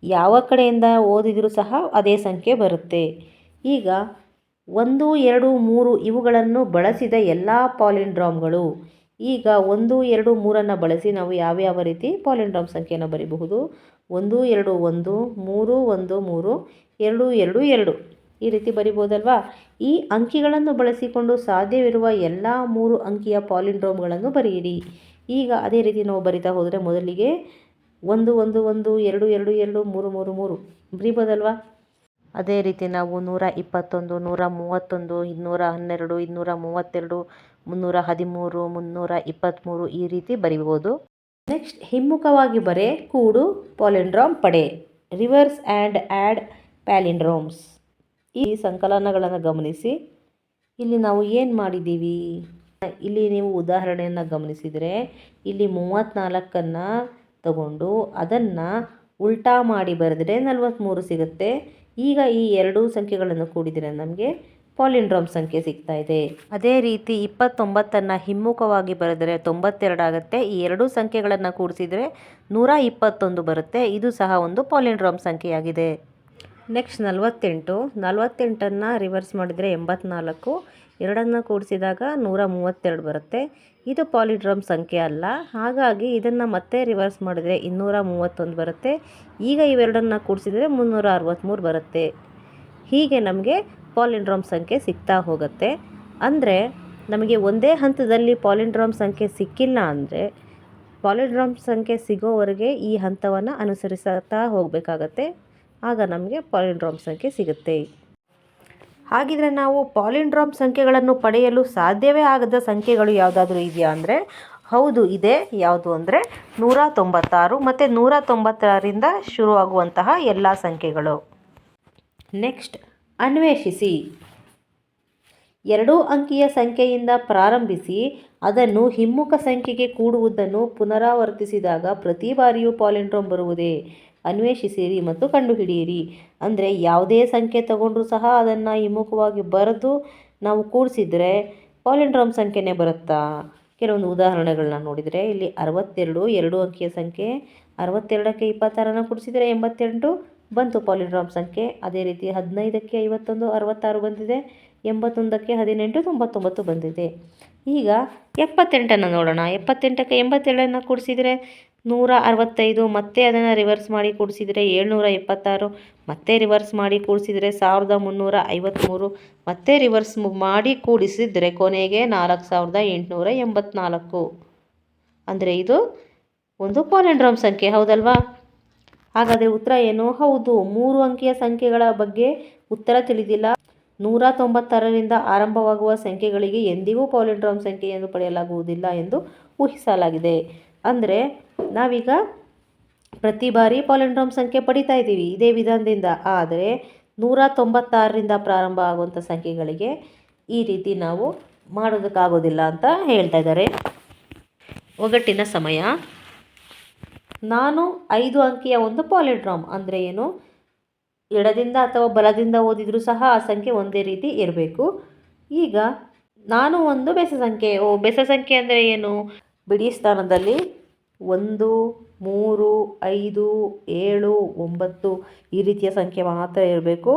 ಯಾವ ಕಡೆಯಿಂದ ಓದಿದರೂ ಸಹ ಅದೇ ಸಂಖ್ಯೆ ಬರುತ್ತೆ. ಈಗ 1, 2, 3 ಇವುಗಳನ್ನು ಬಳಸಿದ ಎಲ್ಲ ಪಾಲಿಂಡ್ರಾಮ್ಗಳು. ಈಗ 1, 2, 3 ಬಳಸಿ ನಾವು ಯಾವ್ಯಾವ ರೀತಿ ಪಾಲಿಂಡ್ರಾಮ್ ಸಂಖ್ಯೆಯನ್ನು ಬರೀಬಹುದು? 1, 2, 1, 3, 1, 3, 2, 2, 2 ಈ ರೀತಿ ಬರಿಬೋದಲ್ವಾ? ಈ ಅಂಕಿಗಳನ್ನು ಬಳಸಿಕೊಂಡು ಸಾಧ್ಯವಿರುವ ಎಲ್ಲ 3 ಅಂಕಿಯ ಪಾಲಿಂಡ್ರಾಮ್ಗಳನ್ನು ಬರೆಯಿರಿ. ಈಗ ಅದೇ ರೀತಿ ನಾವು ಬರಿತಾ ಹೋದರೆ ಮೊದಲಿಗೆ 1, 1, 1, 2, 2, 2, 3, 3, 3 ಬರಿಬೋದಲ್ವಾ? ಅದೇ ರೀತಿ ನಾವು 121, 131, 212, 232, 313, 323 ಈ ರೀತಿ ಬರಿಬೋದು. ನೆಕ್ಸ್ಟ್, ಹಿಮ್ಮುಖವಾಗಿ ಬರೆ, ಕೂಡು, ಪಾಲಿಂಡ್ರಾಮ್ ಪಡೆ, ರಿವರ್ಸ್ ಆ್ಯಂಡ್ ಆ್ಯಡ್ ಪ್ಯಾಲಿಂಡ್ರೋಮ್ಸ್. ಈ ಸಂಕಲನಗಳನ್ನು ಗಮನಿಸಿ. ಇಲ್ಲಿ ನಾವು ಏನು ಮಾಡಿದ್ದೀವಿ? ಇಲ್ಲಿ ನೀವು ಉದಾಹರಣೆಯನ್ನು ಗಮನಿಸಿದರೆ ಇಲ್ಲಿ 34ಅನ್ನು ತಗೊಂಡು ಅದನ್ನು ಉಲ್ಟಾ ಮಾಡಿ ಬರೆದರೆ 43 ಸಿಗುತ್ತೆ. ಈಗ ಈ ಎರಡೂ ಸಂಖ್ಯೆಗಳನ್ನು ಕೂಡಿದರೆ ನಮಗೆ ಪಾಲಿಂಡ್ರಾಮ್ ಸಂಖ್ಯೆ ಸಿಗ್ತಾ ಇದೆ. ಅದೇ ರೀತಿ 29ಅನ್ನು ಹಿಮ್ಮುಖವಾಗಿ ಬರೆದರೆ 92 ಆಗುತ್ತೆ. ಈ ಎರಡೂ ಸಂಖ್ಯೆಗಳನ್ನು ಕೂಡಿಸಿದರೆ 121 ಬರುತ್ತೆ. ಇದು ಸಹ ಒಂದು ಪಾಲಿಂಡ್ರಾಮ್ ಸಂಖ್ಯೆಯಾಗಿದೆ. ನೆಕ್ಸ್ಟ್ 48ಅನ್ನು ರಿವರ್ಸ್ ಮಾಡಿದರೆ 84, ಎರಡನ್ನು ಕೂಡಿಸಿದಾಗ 132 ಬರುತ್ತೆ. ಇದು ಪಾಲಿಂಡ್ರಾಮ್ ಸಂಖ್ಯೆ ಅಲ್ಲ, ಹಾಗಾಗಿ ಇದನ್ನು ಮತ್ತೆ ರಿವರ್ಸ್ ಮಾಡಿದರೆ 231 ಬರುತ್ತೆ. ಈಗ ಇವೆರಡನ್ನು ಕೂಡಿಸಿದರೆ 363 ಬರುತ್ತೆ. ಹೀಗೆ ನಮಗೆ ಪಾಲಿಂಡ್ರಾಮ್ ಸಂಖ್ಯೆ ಸಿಗ್ತಾ ಹೋಗುತ್ತೆ. ಅಂದರೆ ನಮಗೆ ಒಂದೇ ಹಂತದಲ್ಲಿ ಪಾಲಿಂಡ್ರಾಮ್ ಸಂಖ್ಯೆ ಸಿಕ್ಕಿಲ್ಲ ಅಂದರೆ ಪಾಲಿಂಡ್ರಾಮ್ ಸಂಖ್ಯೆ ಸಿಗೋವರೆಗೆ ಈ ಹಂತವನ್ನು ಅನುಸರಿಸುತ್ತಾ ಹೋಗಬೇಕಾಗತ್ತೆ. ಆಗ ನಮಗೆ ಪಾಲಿಂಡ್ರಾಮ್ ಸಂಖ್ಯೆ ಸಿಗುತ್ತೆ. ಹಾಗಿದ್ರೆ ನಾವು ಪಾಲಿಂಡ್ರಾಮ್ ಸಂಖ್ಯೆಗಳನ್ನು ಪಡೆಯಲು ಸಾಧ್ಯವೇ ಆಗದ ಸಂಖ್ಯೆಗಳು ಯಾವುದಾದ್ರೂ ಇದೆಯಾ ಅಂದರೆ ಹೌದು ಇದೆ. ಯಾವುದು ಅಂದರೆ 196 ಮತ್ತು 190ರಿಂದ ಶುರುವಾಗುವಂತಹ ಎಲ್ಲ ಸಂಖ್ಯೆಗಳು. ನೆಕ್ಸ್ಟ್, ಅನ್ವೇಷಿಸಿ. 2 ಅಂಕಿಯ ಸಂಖ್ಯೆಯಿಂದ ಪ್ರಾರಂಭಿಸಿ ಅದನ್ನು ಹಿಮ್ಮುಖ ಸಂಖ್ಯೆಗೆ ಕೂಡುವುದನ್ನು ಪುನರಾವರ್ತಿಸಿದಾಗ ಪ್ರತಿ ಬಾರಿಯೂ ಪಾಲಿಂಡ್ರಾಮ್ ಬರುವುದೇ? ಅನ್ವೇಷಿಸಿರಿ ಮತ್ತು ಕಂಡುಹಿಡಿಯಿರಿ. ಅಂದರೆ ಯಾವುದೇ ಸಂಖ್ಯೆ ತಗೊಂಡ್ರೂ ಸಹ ಅದನ್ನು ಹಿಮ್ಮುಖವಾಗಿ ಬರೆದು ನಾವು ಕೂಡಿಸಿದರೆ ಪಾಲಿಂಡ್ರಾಮ್ ಸಂಖ್ಯೆನೇ ಬರುತ್ತಾ? ಕೆಲವೊಂದು ಉದಾಹರಣೆಗಳನ್ನ ನೋಡಿದರೆ ಇಲ್ಲಿ 62 2 ಅಂಕಿಯ ಸಂಖ್ಯೆ. 62ಕ್ಕೆ 26ಅನ್ನು ಕೂಡಿಸಿದರೆ 88 ಬಂತು ಪಾಲಿಂಡ್ರಾಮ್ ಸಂಖ್ಯೆ. ಅದೇ ರೀತಿ 15ಕ್ಕೆ 51 66 ಬಂದಿದೆ. 81ಕ್ಕೆ 18 99 ಬಂದಿದೆ. ಈಗ 78ಅನ್ನು ನೋಡೋಣ. 78ಕ್ಕೆ 87ಅನ್ನು ಕೂಡಿಸಿದರೆ 165, ಮತ್ತೆ ಅದನ್ನು ರಿವರ್ಸ್ ಮಾಡಿ ಕೂಡಿಸಿದರೆ 726, ಮತ್ತೆ ರಿವರ್ಸ್ ಮಾಡಿ ಕೂಡಿಸಿದರೆ 1353, ಮತ್ತೆ ರಿವರ್ಸ್ ಮಾಡಿ ಕೂಡಿಸಿದರೆ ಕೊನೆಗೆ 4884. ಅಂದರೆ ಇದು ಒಂದು ಪಾಲಿಂಡ್ರಾಮ್ ಸಂಖ್ಯೆ, ಹೌದಲ್ವಾ? ಹಾಗಾದರೆ ಉತ್ತರ ಏನು? ಹೌದು. 3 ಅಂಕಿಯ ಸಂಖ್ಯೆಗಳ ಬಗ್ಗೆ ಉತ್ತರ ತಿಳಿದಿಲ್ಲ. 196ರಿಂದ ಆರಂಭವಾಗುವ ಸಂಖ್ಯೆಗಳಿಗೆ ಎಂದಿಗೂ ಪಾಲಿಂಡ್ರಾಮ್ ಸಂಖ್ಯೆಯನ್ನು ಪಡೆಯಲಾಗುವುದಿಲ್ಲ ಎಂದು ಊಹಿಸಲಾಗಿದೆ. ಅಂದರೆ ನಾವೀಗ ಪ್ರತಿ ಬಾರಿ ಪಾಲಿಂಡ್ರೋಮ್ ಸಂಖ್ಯೆ ಪಡಿತಾ ಇದ್ದೀವಿ ಇದೇ ವಿಧಾನದಿಂದ. ಆದರೆ 196ರಿಂದ ಪ್ರಾರಂಭ ಆಗುವಂಥ ಸಂಖ್ಯೆಗಳಿಗೆ ಈ ರೀತಿ ನಾವು ಮಾಡೋದಕ್ಕಾಗೋದಿಲ್ಲ ಅಂತ ಹೇಳ್ತಾ ಇದ್ದಾರೆ. ಒಗಟಿನ ಸಮಯ. ನಾನು 5 ಅಂಕಿಯ ಒಂದು ಪಾಲಿಂಡ್ರೋಮ್ ಅಂದರೆ ಏನು, ಎಡದಿಂದ ಅಥವಾ ಬಲದಿಂದ ಓದಿದರೂ ಸಹ ಆ ಸಂಖ್ಯೆ ಒಂದೇ ರೀತಿ ಇರಬೇಕು. ಈಗ ನಾನು ಒಂದು ಬೆಸ ಸಂಖ್ಯೆ. ಬೆಸ ಸಂಖ್ಯೆ ಅಂದರೆ ಏನು, ಬಿಡಿ ಸ್ಥಾನದಲ್ಲಿ 1, 3, 5, 7, 9 ಈ ರೀತಿಯ ಸಂಖ್ಯೆ ಮಾತ್ರ ಇರಬೇಕು.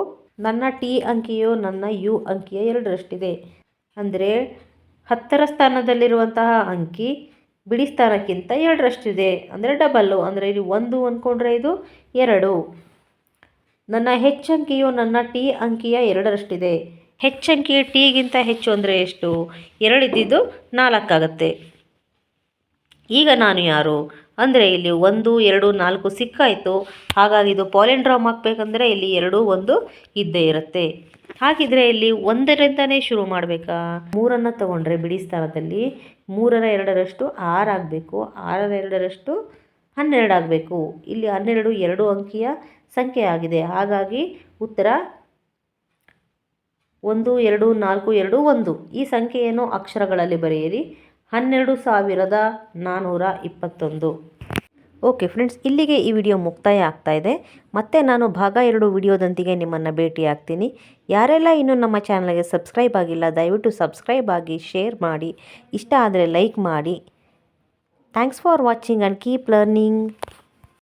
ನನ್ನ ಟಿ ಅಂಕಿಯು ನನ್ನ ಯು ಅಂಕಿಯ 2ರಷ್ಟಿದೆ. ಅಂದರೆ 10ರ ಸ್ಥಾನದಲ್ಲಿರುವಂತಹ ಅಂಕಿ ಬಿಡಿ ಸ್ಥಾನಕ್ಕಿಂತ 2ರಷ್ಟಿದೆ, ಅಂದರೆ ಡಬಲ್ಲು. ಅಂದರೆ ಇಲ್ಲಿ 1 ಅಂದ್ಕೊಂಡ್ರೆ ಇದು 2. ನನ್ನ ಹೆಚ್ಚಂಕಿಯು ನನ್ನ ಟಿ ಅಂಕಿಯ 2ರಷ್ಟಿದೆ. ಹೆಚ್ಚಂಕಿ ಟಿಗಿಂತ ಹೆಚ್ಚು ಅಂದರೆ ಎಷ್ಟು, 2 ಇದ್ದಿದ್ದು 4 ಆಗುತ್ತೆ. ಈಗ ನಾನು ಯಾರು ಅಂದರೆ ಇಲ್ಲಿ 1, 2, 4 ಸಿಕ್ಕಾಯಿತು. ಹಾಗಾಗಿ ಇದು ಪಾಲಿಂಡ್ರೋಮ್ ಹಾಕಬೇಕಂದ್ರೆ ಇಲ್ಲಿ 2, 1 ಇದ್ದೇ ಇರುತ್ತೆ. ಹಾಗಿದ್ರೆ ಇಲ್ಲಿ 1ರಿಂದನೇ ಶುರು ಮಾಡಬೇಕಾ? 3ಅನ್ನು ತಗೊಂಡ್ರೆ ಬಿಡಿ ಸ್ಥಾನದಲ್ಲಿ 3ರ 2ರಷ್ಟು 6 ಆಗಬೇಕು. 6ರ 2ರಷ್ಟು 12 ಆಗಬೇಕು. ಇಲ್ಲಿ 12 2 ಅಂಕಿಯ ಸಂಖ್ಯೆ ಆಗಿದೆ. ಹಾಗಾಗಿ ಉತ್ತರ 1, 2, 4, 2, 1. ಈ ಸಂಖ್ಯೆಯನ್ನು ಅಕ್ಷರಗಳಲ್ಲಿ ಬರೆಯಿರಿ. 12,421. ಓಕೆ ಫ್ರೆಂಡ್ಸ್, ಇಲ್ಲಿಗೆ ಈ ವಿಡಿಯೋ ಮುಕ್ತಾಯ ಆಗ್ತಾ ಇದೆ. ಮತ್ತೆ ನಾನು ಭಾಗ 2 ವಿಡಿಯೋದೊಂದಿಗೆ ನಿಮ್ಮನ್ನು ಭೇಟಿ ಆಗ್ತೀನಿ. ಯಾರೆಲ್ಲ ಇನ್ನೂ ನಮ್ಮ ಚಾನಲ್ಗೆ ಸಬ್ಸ್ಕ್ರೈಬ್ ಆಗಿಲ್ಲ ದಯವಿಟ್ಟು ಸಬ್ಸ್ಕ್ರೈಬ್ ಆಗಿ, ಶೇರ್ ಮಾಡಿ, ಇಷ್ಟ ಆದರೆ ಲೈಕ್ ಮಾಡಿ. Thanks for watching and keep learning.